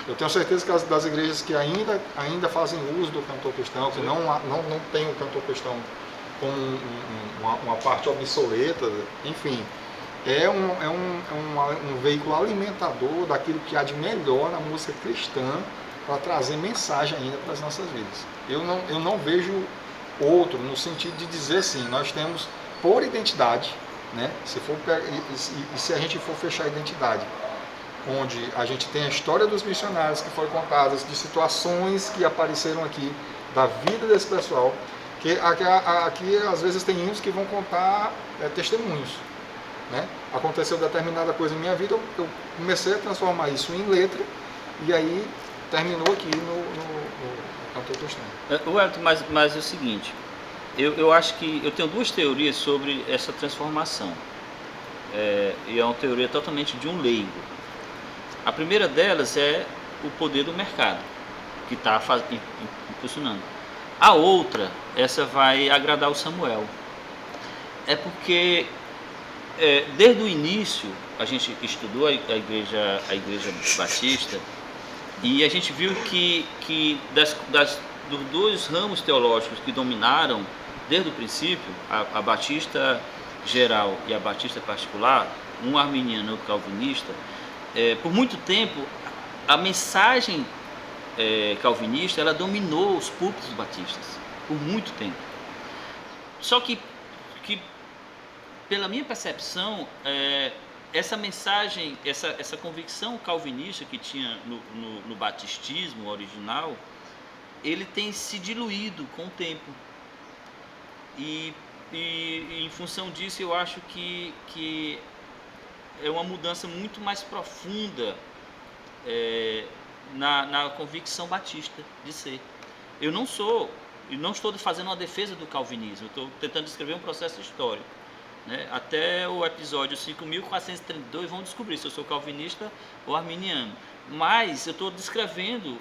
Eu tenho certeza que das igrejas que ainda fazem uso do cantor cristão, que não tem o cantor cristão como uma parte obsoleta, enfim, é um veículo alimentador daquilo que há de melhor na música cristã para trazer mensagem ainda para as nossas vidas. Eu não vejo outro no sentido de dizer assim, nós temos por identidade, né? Se a gente for fechar a identidade, onde a gente tem a história dos missionários que foram contadas, de situações que apareceram aqui, da vida desse pessoal, que aqui às vezes tem hinos que vão contar testemunhos, né? Aconteceu determinada coisa em minha vida, eu comecei a transformar isso em letra, e aí terminou aqui no cantor cristão. Wellington, mas é o seguinte, eu acho que eu tenho duas teorias sobre essa transformação, e é uma teoria totalmente de um leigo. A primeira delas é o poder do mercado, que está impulsionando. A outra, essa vai agradar o Samuel. É porque desde o início a gente estudou a igreja batista, E a gente viu que dos dois ramos teológicos que dominaram desde o princípio, a Batista geral e a Batista particular, um arminiano e outro calvinista, por muito tempo a mensagem calvinista ela dominou os púlpitos batistas, por muito tempo. Só que pela minha percepção, essa mensagem, essa convicção calvinista que tinha no batistismo original, ele tem se diluído com o tempo. E em função disso, eu acho que é uma mudança muito mais profunda na convicção batista de ser. Eu não estou fazendo uma defesa do calvinismo, eu estou tentando descrever um processo histórico. Né? Até o episódio 5.432 vão descobrir se eu sou calvinista ou arminiano. Mas eu estou descrevendo,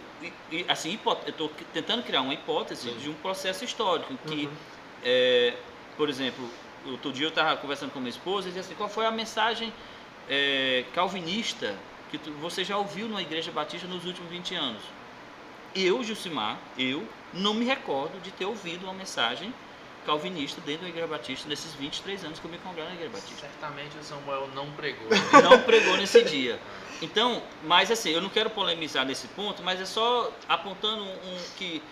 assim, eu estou tentando criar uma hipótese de um processo histórico em que, por exemplo, outro dia eu estava conversando com minha esposa e disse assim, qual foi a mensagem calvinista que você já ouviu na Igreja Batista nos últimos 20 anos? Eu, Jucimar, não me recordo de ter ouvido uma mensagem calvinista dentro da Igreja Batista nesses 23 anos que eu me congrego na Igreja Batista. Certamente o Samuel não pregou. Não pregou nesse dia. Então, mas assim, eu não quero polemizar nesse ponto, mas é só apontando que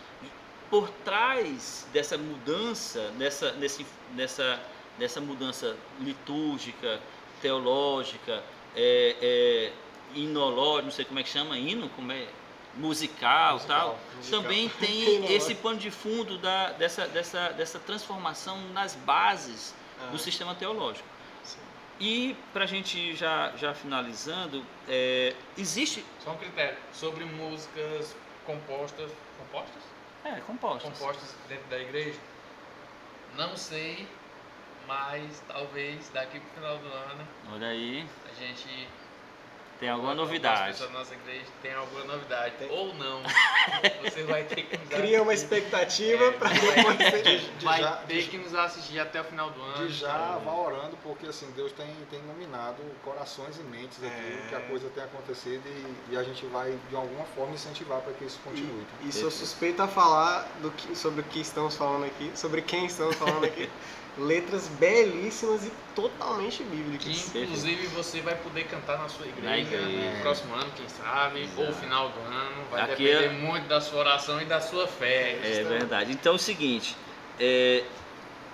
por trás dessa mudança, dessa mudança litúrgica, teológica, inológica, não sei como é que chama, musical, tal. Também tem esse pano de fundo dessa transformação nas bases do sistema teológico. Sim. E para a gente já finalizando, existe... Só um critério, sobre músicas compostas dentro da igreja, não sei, mas talvez daqui pro final do ano Olha aí, a gente... tem alguma As novidade. pessoas da nossa igreja tem alguma novidade. Ou não. Você vai ter que nos Cria uma expectativa para depois vai ter que nos assistir até o final do ano. Já vá orando, porque assim, Deus tem iluminado corações e mentes aqui, que a coisa tem acontecido e a gente vai de alguma forma incentivar para que isso continue. E sou suspeito a falar sobre o que estamos falando aqui, sobre quem estamos falando aqui. Letras belíssimas e totalmente bíblicas. Que inclusive você vai poder cantar na sua igreja, igreja. no próximo ano, quem sabe, Exato. ou final do ano. Vai Aqui depender muito da sua oração e da sua fé. É verdade. Então é o seguinte,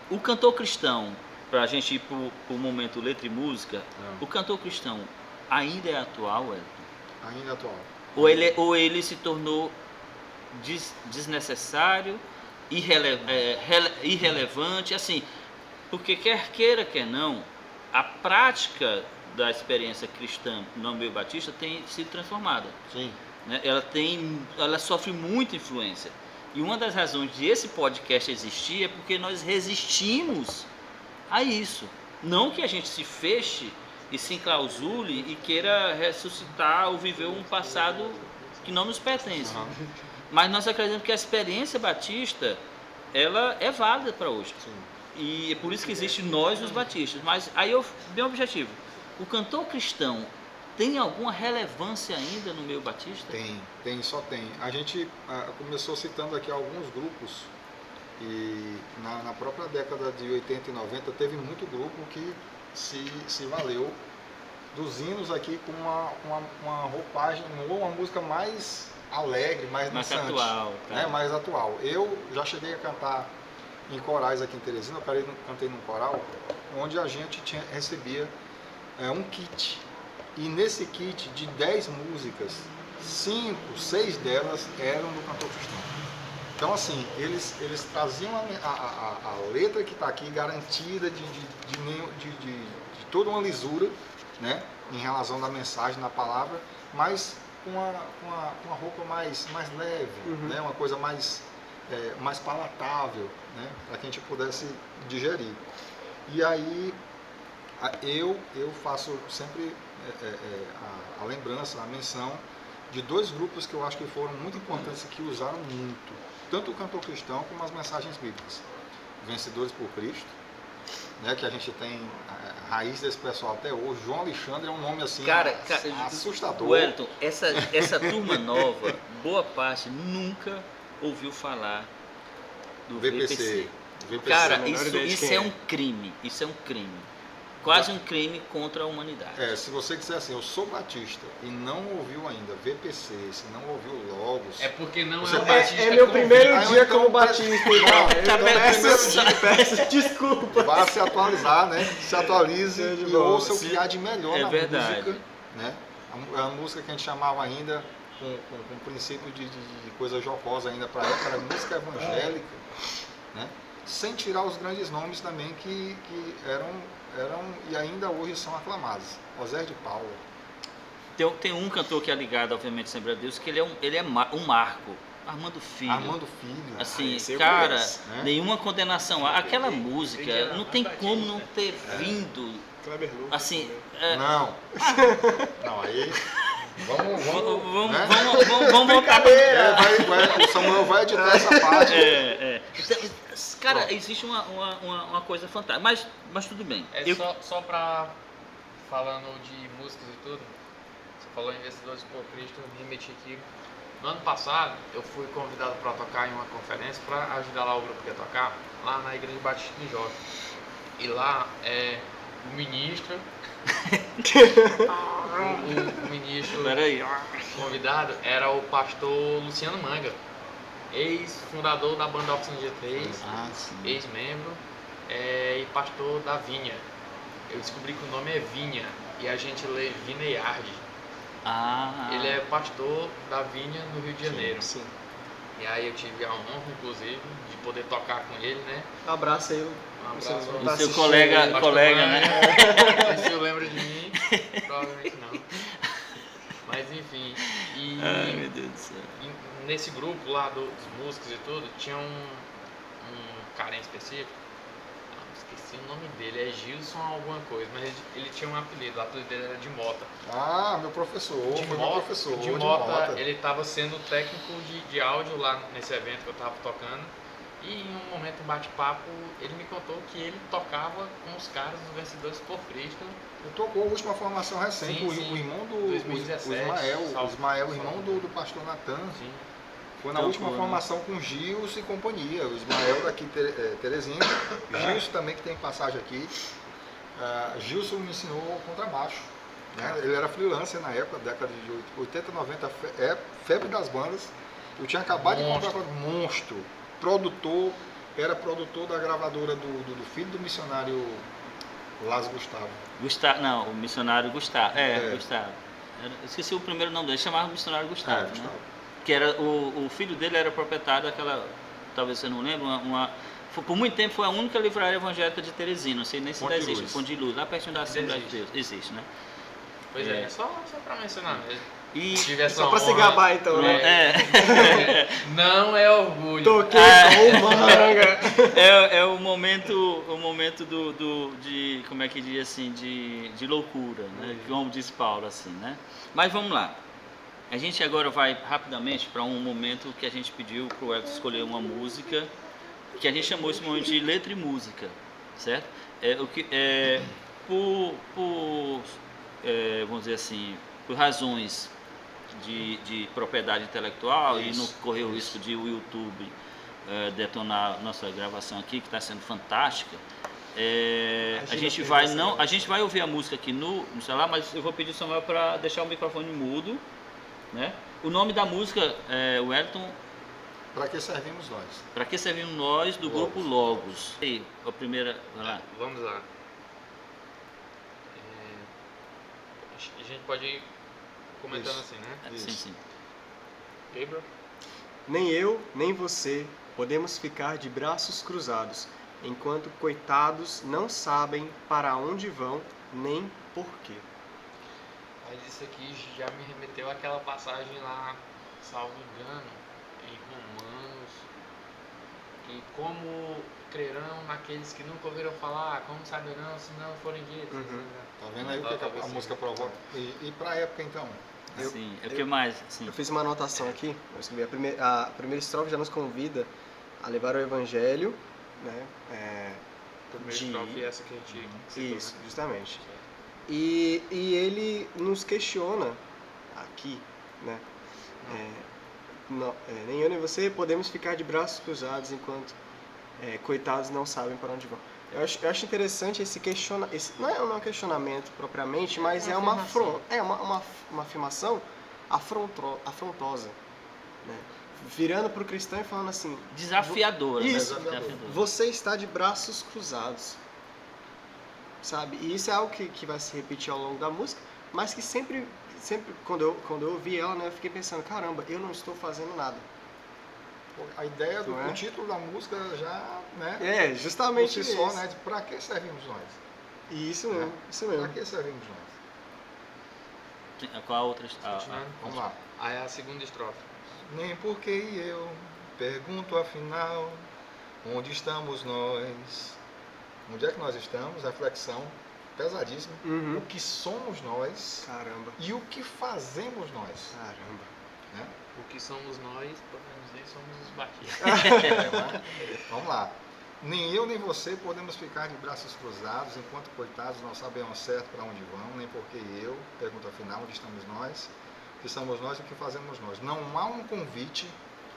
o cantor cristão, para a gente ir para o momento letra e música, o cantor cristão ainda é atual, Elton? Ainda atual. Ou ele se tornou desnecessário, irrelevante, assim, porque quer queira, quer não, a prática da experiência cristã no meio batista tem sido transformada. Sim. Né? Ela sofre muita influência. E uma das razões de esse podcast existir é porque nós resistimos a isso. Não que a gente se feche e se enclausule e queira ressuscitar ou viver um passado que não nos pertence. Mas nós acreditamos que a experiência batista, ela é válida para hoje. Sim. E é por isso que existe nós, os batistas. Mas aí meu objetivo, o cantor cristão tem alguma relevância ainda no meio batista? Só tem. A gente começou citando aqui alguns grupos e na própria década de 80 e 90 teve muito grupo que se valeu dos hinos aqui com uma roupagem ou uma música mais alegre, mais dançante, atual, tá? né? Mais atual. Eu já cheguei a cantar em corais aqui em Teresina, eu cantei num coral onde a gente recebia um kit. E nesse kit de 10 músicas, 5, 6 delas eram do cantor cristão. Então assim, eles traziam a letra que está aqui garantida de toda uma lisura, né, em relação da mensagem, da palavra, mas com uma roupa mais leve, né, uma coisa mais palatável, né, para que a gente pudesse digerir. E aí eu faço sempre a lembrança, a menção de dois grupos que eu acho que foram muito importantes e que usaram muito, tanto o cantor cristão como as mensagens bíblicas. Vencedores por Cristo, né, que a gente tem raiz desse pessoal até hoje. João Alexandre é um nome assim Cara, assustador. Wellington, essa turma nova, boa parte nunca ouviu falar do VPC. Cara, isso é um crime. Isso é um crime. Quase um crime contra a humanidade. Se você disser assim, eu sou batista e não ouviu ainda VPC, se não ouviu Logos... É porque não Você é o batista. É meu primeiro Aí, dia então, como batista. Peço desculpa. Vá se atualizar, né? Se atualize Show de e bola. ouça o que há de melhor É na verdade. música. Né? A música que a gente chamava ainda com princípio de coisa jocosa ainda para época, era música evangélica, né? Sem tirar os grandes nomes também que eram e ainda hoje são aclamados. Osés de Paula. Tem um cantor que é ligado, obviamente, sempre a Deus, que ele é um marco. Armando Filho. Armando Filho. Assim, esse eu cara, conheço, né? nenhuma condenação. Aquela música não tem como não ter vindo. Kleber Lucas Assim, também. Não. Não, aí... Vamos né? vamos voltar O Samuel vai editar essa parte. Então, cara, existe uma coisa fantástica, mas tudo bem. Só pra... Falando de músicas e tudo, você falou em Investidores por Cristo, eu me remeti aqui. No ano passado, eu fui convidado para tocar em uma conferência para ajudar lá o grupo que ia tocar, lá na Igreja Batista de Jota. E lá, o ministro... o ministro convidado era o pastor Luciano Manga, ex-fundador da banda Oficina G3, ex-membro e pastor da Vinha. Eu descobri que o nome é Vinha e a gente lê Vineyard. Ele é pastor da Vinha no Rio de Janeiro. Sim. E aí eu tive a honra, inclusive, de poder tocar com ele, né? Um abraço aí. Um abraço Você não O tá seu assistindo colega, aí. né? Não sei se eu lembro de mim, provavelmente não. Mas enfim, Ai, meu Deus do céu. nesse grupo lá dos músicos e tudo, tinha um cara em específico, esqueci o nome dele, é Gilson alguma coisa, mas ele tinha um apelido, o apelido dele era de Mota. Meu professor, De foi Mota, meu professor. de Mota, ele estava sendo técnico de áudio lá nesse evento que eu estava tocando. E em um momento, um bate-papo, ele me contou que ele tocava com os caras dos Vencedores por Cristo. Ele tocou a última formação recente, Sim, o irmão do 2017, o Ismael, irmão do pastor Natan. Sim. Foi na última formação com Gils e companhia. O Ismael daqui Teresina, Gilson também que tem passagem aqui. Gilson me ensinou contrabaixo. Né? Ele era freelancer na época, década de 80, 90, febre das bandas. Eu tinha acabado de comprar monstro. Era produtor da gravadora do filho do missionário Lázaro Gustavo. Não, o missionário Gustavo. Gustavo. Eu esqueci o primeiro nome dele, chamava missionário Gustavo, né? Gustavo. Que era o filho dele era proprietário daquela, talvez você não lembre, por muito tempo foi a única livraria evangélica de Teresina, não sei nem se ainda existe, Ponte de Luz, lá pertinho da Assembleia de Deus, existe, né? Pois é, só pra mencionar mesmo. E Só pra se gabar então, né? Não é orgulho. Toquei com o Manga. É o momento de, como é que diz assim, de loucura, né? Como diz Paulo, assim, né? Mas vamos lá. A gente agora vai rapidamente para um momento que a gente pediu para o Elton escolher uma música, que a gente chamou esse momento de letra e música, certo? Vamos dizer assim, por razões de propriedade intelectual. Isso. E não correr o risco de o YouTube detonar nossa gravação aqui, que está sendo fantástica. A gente vai ouvir a música aqui no celular, mas eu vou pedir ao Samuel para deixar o microfone mudo, né? O nome da música é Wellington. Para que servimos nós? Para que servimos nós do grupo Logos? E a primeira, vai lá. Vamos lá. A gente pode ir comentando Isso. assim, né? Sim. Gabriel? Nem eu, nem você podemos ficar de braços cruzados, enquanto coitados não sabem para onde vão, nem porquê. Mas isso aqui já me remeteu àquela passagem lá, salvo engano, em Romanos, que como crerão naqueles que nunca ouviram falar, como saberão se não forem ditos. Tá vendo aí o que a música provoca? E pra época então? Sim, o que mais? Sim. Eu fiz uma anotação aqui, eu escrevi, a primeira estrofe já nos convida a levar o Evangelho, né, Primeira de- estrofe é essa que a gente citou, Isso, né? justamente. E ele nos questiona aqui, né? Nem eu nem você podemos ficar de braços cruzados enquanto coitados não sabem para onde vão. Eu acho interessante esse questionamento. Não é um questionamento propriamente, mas Uma é uma afirmação. uma afirmação afrontosa, né? Virando para o cristão e falando assim: Desafiadora, né? Isso. Desafiadora. você está de braços cruzados, sabe? E isso é algo que vai se repetir ao longo da música, mas que sempre quando eu ouvi ela, né, eu fiquei pensando, caramba, eu não estou fazendo nada. A ideia do Não é? o título da música já, né? É, justamente Por si isso. só, né? De pra que servimos nós? Isso mesmo, isso Pra mesmo. que servimos nós? Qual a outra? Continuando. Vamos lá. Aí a segunda estrofe. Nem porque eu pergunto afinal, onde estamos nós? Onde é que nós estamos? Reflexão pesadíssima. Uhum. O que somos nós Caramba, e o que fazemos nós. caramba. Né? O que somos nós, podemos dizer, somos os batistas. Vamos lá. Nem eu nem você podemos ficar de braços cruzados enquanto coitados não sabem ao certo para onde vão, nem porque eu, pergunta afinal, onde estamos nós, o que somos nós e o que fazemos nós. Não há um convite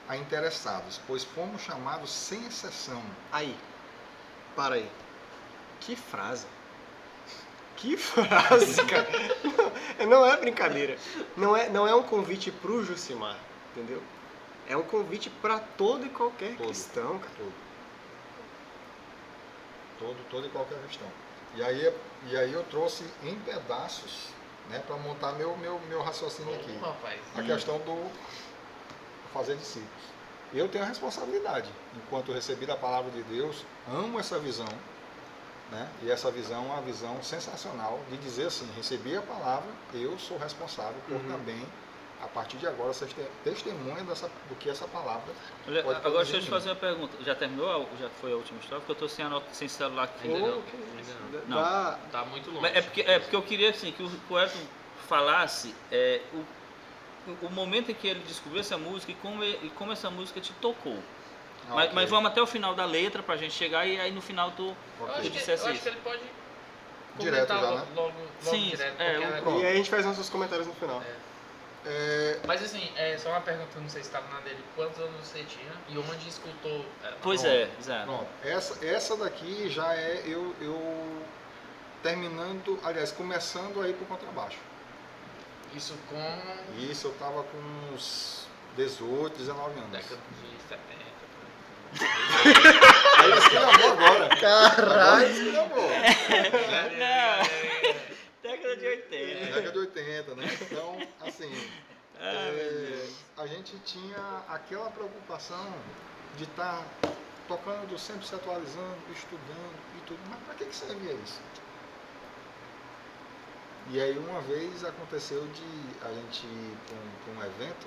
a interessados, pois fomos chamados sem exceção. Aí, para aí. Que frase. Que frase, cara. Não é brincadeira. Não é um convite pro Jucimar, entendeu? É um convite para todo e qualquer Todo. cristão, cara. Todo e qualquer questão. E aí eu trouxe em pedaços, né, para montar meu raciocínio aqui. Rapaz. A questão do fazer discípulos. Eu tenho a responsabilidade, enquanto eu recebi da palavra de Deus, amo essa visão, né? E essa visão é uma visão sensacional de dizer assim, recebi a palavra, eu sou responsável por também, a partir de agora, ser testemunha do que essa palavra Olha, pode agora produzir deixa eu te em mim. fazer uma pergunta. Já terminou? Já foi a última história? Porque eu estou sem celular aqui. Ainda não, Oh, que isso. ainda não. Dá- Tá muito longe. Mas é porque eu queria assim, que o Elton falasse o momento em que ele descobriu essa música e como essa música te tocou. Ok. Mas vamos até o final da letra pra gente chegar e aí no final tu Ok. Eu acho, que, dissesse eu acho isso. que ele pode Direto comentar já, né? logo Sim, direto. é, porque pronto. E aí a gente faz nossos comentários no final. Mas assim, só uma pergunta, não sei se estava na dele. Quantos anos você tinha e onde escutou ela? Pois Pronto. é, exato. Pronto, essa daqui já é eu terminando, aliás, começando a ir pro contrabaixo. Isso com Isso eu tava com uns 18, 19 anos. década de 70. Aí ele esculhambou agora. Caralho, esculhambou. Década de 80. Década de 80, né? Então, assim, a gente tinha aquela preocupação de estar tocando, sempre se atualizando, estudando e tudo. Mas para que servia isso? E aí uma vez aconteceu de a gente ir para um evento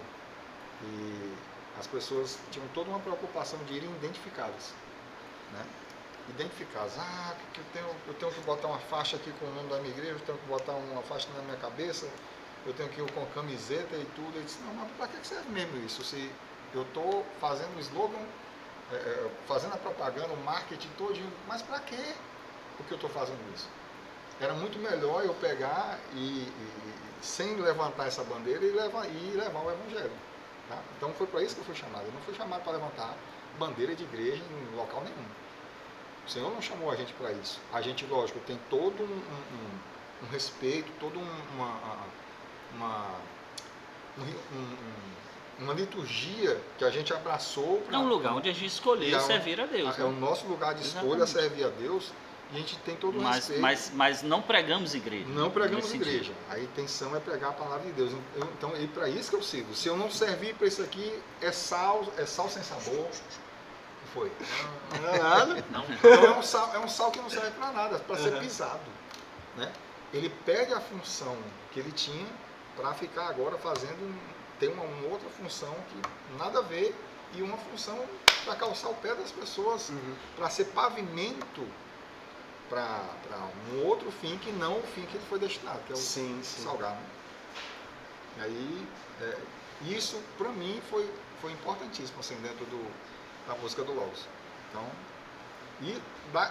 e as pessoas tinham toda uma preocupação de irem identificadas, né? Identificadas. Que eu tenho que botar uma faixa aqui com o nome da minha igreja, eu tenho que botar uma faixa na minha cabeça, eu tenho que ir com camiseta e tudo. Eu disse, não, mas para que serve mesmo isso? Se eu estou fazendo o slogan, fazendo a propaganda, o marketing todinho, mas para que eu estou fazendo isso? Era muito melhor eu pegar e sem levantar essa bandeira e levar o evangelho. Tá? Então foi para isso que eu fui chamado. Eu não fui chamado para levantar bandeira de igreja em local nenhum. O Senhor não chamou a gente para isso. A gente, lógico, tem todo um respeito, toda uma liturgia que a gente abraçou. É um lugar onde a gente escolheu servir a Deus. É o nosso lugar de escolha, Exatamente. servir a Deus. E a gente tem todo o respeito. Mas não pregamos igreja. Não pregamos nesse igreja. A intenção é pregar a palavra de Deus. Então, é para isso que eu sigo. Se eu não servir para isso aqui, é sal sem sabor. Que foi? Não é nada. Então é um sal que não serve para nada, para ser pisado. Né? Ele perde a função que ele tinha para ficar agora ter uma outra função que nada a ver e uma função para calçar o pé das pessoas, para ser pavimento para um outro fim que não o fim que ele foi destinado, que é o salgar. Né? E aí, isso para mim foi importantíssimo assim, dentro da música do Logos. Então, E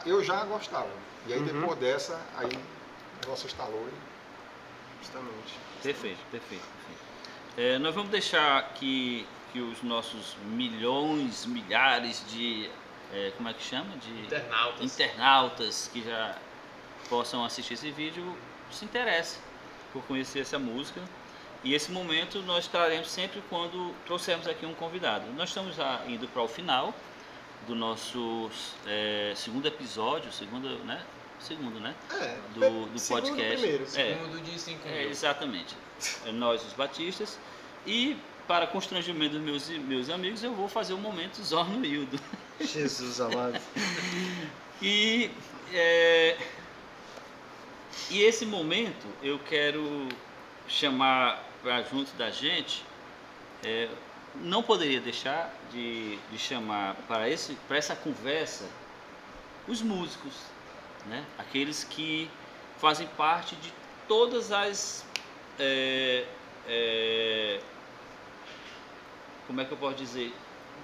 eu já gostava. E aí depois dessa, aí o negócio estalou Justamente. Perfeito. Nós vamos deixar que os nossos milhões, milhares de, como é que chama? De internautas que já possam assistir esse vídeo se interessem por conhecer essa música. E esse momento nós traremos sempre quando trouxermos aqui um convidado. Nós estamos já indo para o final do nosso segundo episódio, segundo, né? Do podcast. Primeiro. Segundo de 5 mil. Exatamente. Nós, os batistas. E para constrangimento dos meus amigos, eu vou fazer o momento Zornoildo. Jesus amado. E esse momento eu quero chamar para junto da gente, não poderia deixar de chamar para essa conversa os músicos, né? Aqueles que fazem parte de todas as como é que eu posso dizer,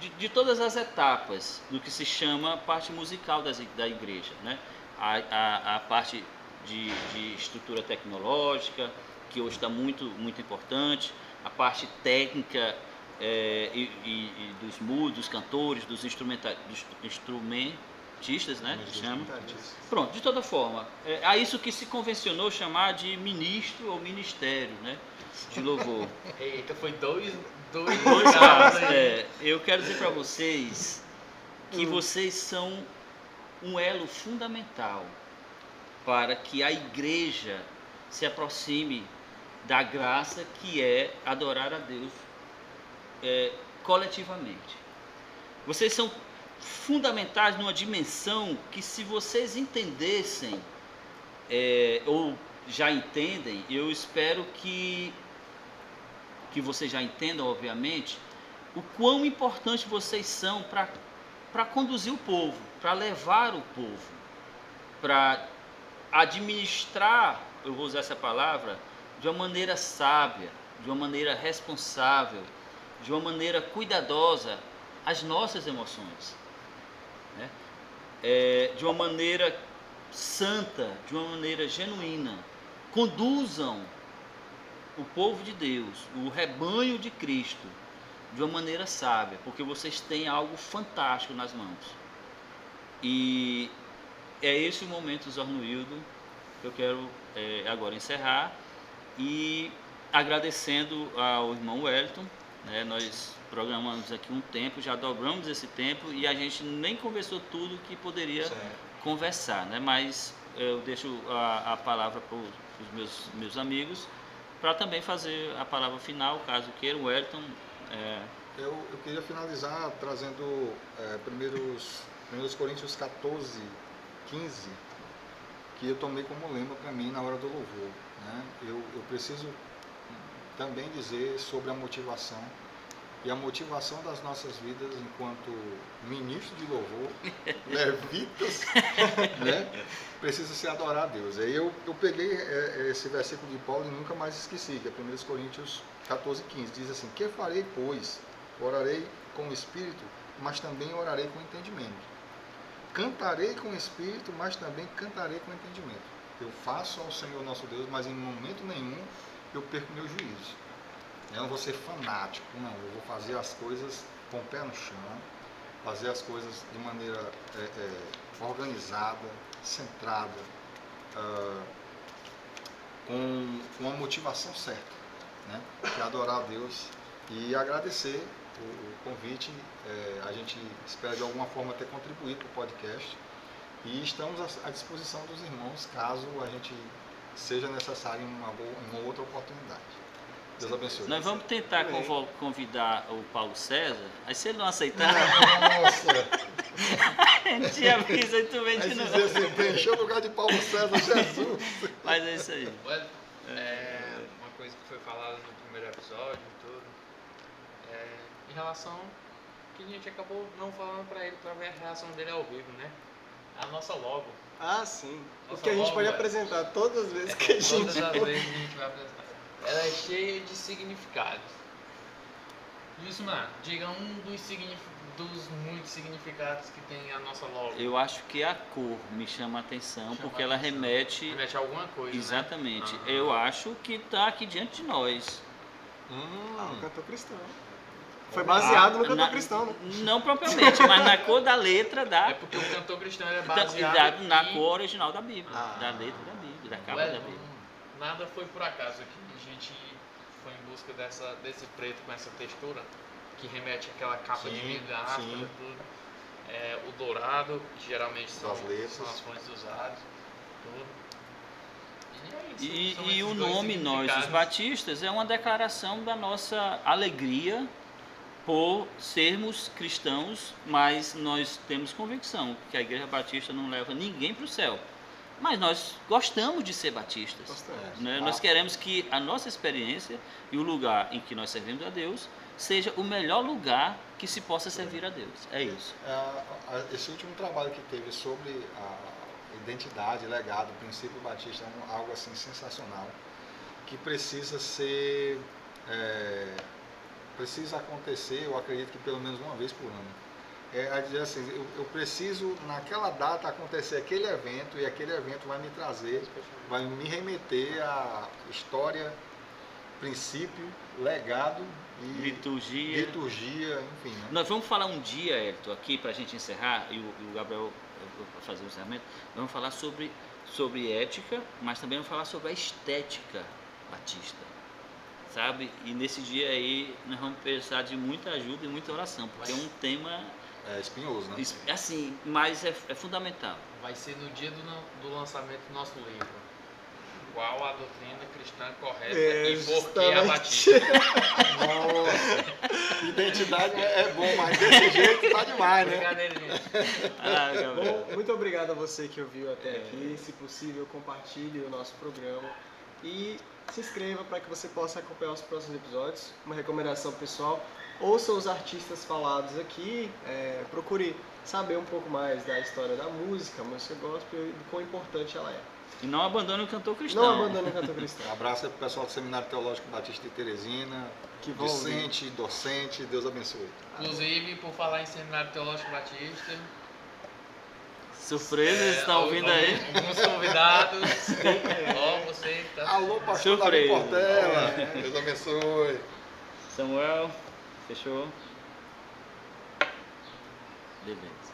de todas as etapas do que se chama parte musical da igreja, né? A parte de estrutura tecnológica, que hoje está muito importante, a parte técnica e dos músicos, dos cantores, dos instrumentistas, né? Chama. Pronto, de toda forma, a isso que se convencionou chamar de ministro ou ministério, né? De louvor. Eita, foi dois casos. Eu quero dizer para vocês que vocês são um elo fundamental para que a igreja se aproxime da graça que é adorar a Deus coletivamente. Vocês são fundamentais numa dimensão que, se vocês entendessem ou já entendem, eu espero que vocês já entendam, obviamente, o quão importante vocês são para conduzir o povo, para levar o povo, para administrar, eu vou usar essa palavra, de uma maneira sábia, de uma maneira responsável, de uma maneira cuidadosa as nossas emoções, né? De uma maneira santa, de uma maneira genuína. Conduzam o povo de Deus, o rebanho de Cristo, de uma maneira sábia, porque vocês têm algo fantástico nas mãos. E é esse o momento, Zornoildo, que eu quero agora encerrar, e agradecendo ao irmão Wellington, né? Nós programamos aqui um tempo, já dobramos esse tempo e a gente nem conversou tudo que poderia conversar, né? Mas eu deixo a palavra para os meus amigos, para também fazer a palavra final, caso queira. O Wellington. Eu queria finalizar trazendo 1 Coríntios 14, 15, que eu tomei como lema para mim na hora do louvor, né? Eu preciso também dizer sobre a motivação, e a motivação das nossas vidas enquanto ministro de louvor, levitas, né? Precisa ser adorar a Deus. Aí eu peguei esse versículo de Paulo e nunca mais esqueci, que é 1 Coríntios 14, 15, diz assim: que farei, pois? Orarei com o Espírito, mas também orarei com entendimento. Cantarei com o Espírito, mas também cantarei com entendimento. Eu faço ao Senhor nosso Deus, mas em momento nenhum eu perco meu juízo. Eu não vou ser fanático, não. Eu vou fazer as coisas com o pé no chão, fazer as coisas de maneira organizada, centrada, com uma motivação certa, né? Que é adorar a Deus e agradecer o convite. A gente espera de alguma forma ter contribuído para o podcast e estamos à disposição dos irmãos caso a gente seja necessário em uma outra oportunidade. Deus abençoe. Nós vamos tentar convidar o Paulo César, aí se ele não aceitar, Nossa! a gente avisa e tu vem de Aí novo. dizer assim, preencheu o lugar de Paulo César, Jesus! Mas é isso aí. Uma coisa que foi falada no primeiro episódio e tudo, em relação que a gente acabou não falando pra ele, pra ver a reação dele ao vivo, né? A nossa logo. Ah, sim. Nossa, Porque a gente logo, pode velho. apresentar todas as vezes que a gente Todas as vezes a gente vai apresentar. Ela é cheia de significados. Isso, mano, diga um dos dos muitos significados que tem a nossa logo? Eu acho que a cor me chama a atenção, Chama porque a ela atenção. remete... Remete a alguma coisa, Exatamente. né? Eu acho que está aqui diante de nós. O cantor cristão. Foi baseado no cantor Na- cristão, né? Não propriamente, mas na cor da letra da... É porque o cantor cristão ele é da- baseado na em- cor original da Bíblia, Ah. da letra da Bíblia, da capa Ué, da não- Bíblia. nada foi por acaso aqui. A gente foi em busca desse preto com essa textura que remete àquela capa de Sim, vidro, aspa, sim. tudo. O dourado, que geralmente são Das letras. são as fontes usadas, tudo. E é isso, E, são e esses o dois nome Nós, os significados. Batistas, é uma declaração da nossa alegria por sermos cristãos, mas nós temos convicção que a Igreja Batista não leva ninguém para o céu. Mas nós gostamos de ser batistas. Gostamos. Né? Ah. Nós queremos que a nossa experiência e o lugar em que nós servimos a Deus seja o melhor lugar que se possa servir a Deus. É isso. Esse último trabalho que teve sobre a identidade, legado, princípio batista, é algo assim sensacional, que precisa ser, precisa acontecer, eu acredito que pelo menos uma vez por ano. A dizer assim, eu preciso naquela data acontecer aquele evento, e aquele evento vai me trazer, vai me remeter à história, princípio, legado e liturgia, enfim. Né? Nós vamos falar um dia, Hélito, aqui para a gente encerrar, e o Gabriel vai fazer o encerramento, vamos falar sobre ética, mas também vamos falar sobre a estética batista, sabe? E nesse dia aí nós vamos precisar de muita ajuda e muita oração, porque é um tema, É espinhoso, né? assim, mas é fundamental. Vai ser no dia do lançamento do nosso livro. Qual a doutrina cristã correta e por que a justamente. batista? Nossa, identidade é bom, mas desse jeito tá demais, né? Brincadeira, gente. Ah, Gabriel. Bom, muito obrigado a você que ouviu até aqui. Se possível, compartilhe o nosso programa e se inscreva para que você possa acompanhar os próximos episódios. Uma recomendação pessoal: ouça os artistas falados aqui, procure saber um pouco mais da história da música gospel e do quão importante ela é. E não abandone o cantor cristão. Não abandone o cantor cristão. Abraço aí pro pessoal do Seminário Teológico Batista de Teresina, Que vão ouvir. discente, docente, Deus abençoe. Inclusive, por falar em Seminário Teológico Batista, Surpresas, estão ouvindo aí? alguns convidados. Ó, você que tá. Alô, pastor Davi Surpresa. Portela, Deus abençoe. Samuel, fechou? Beleza.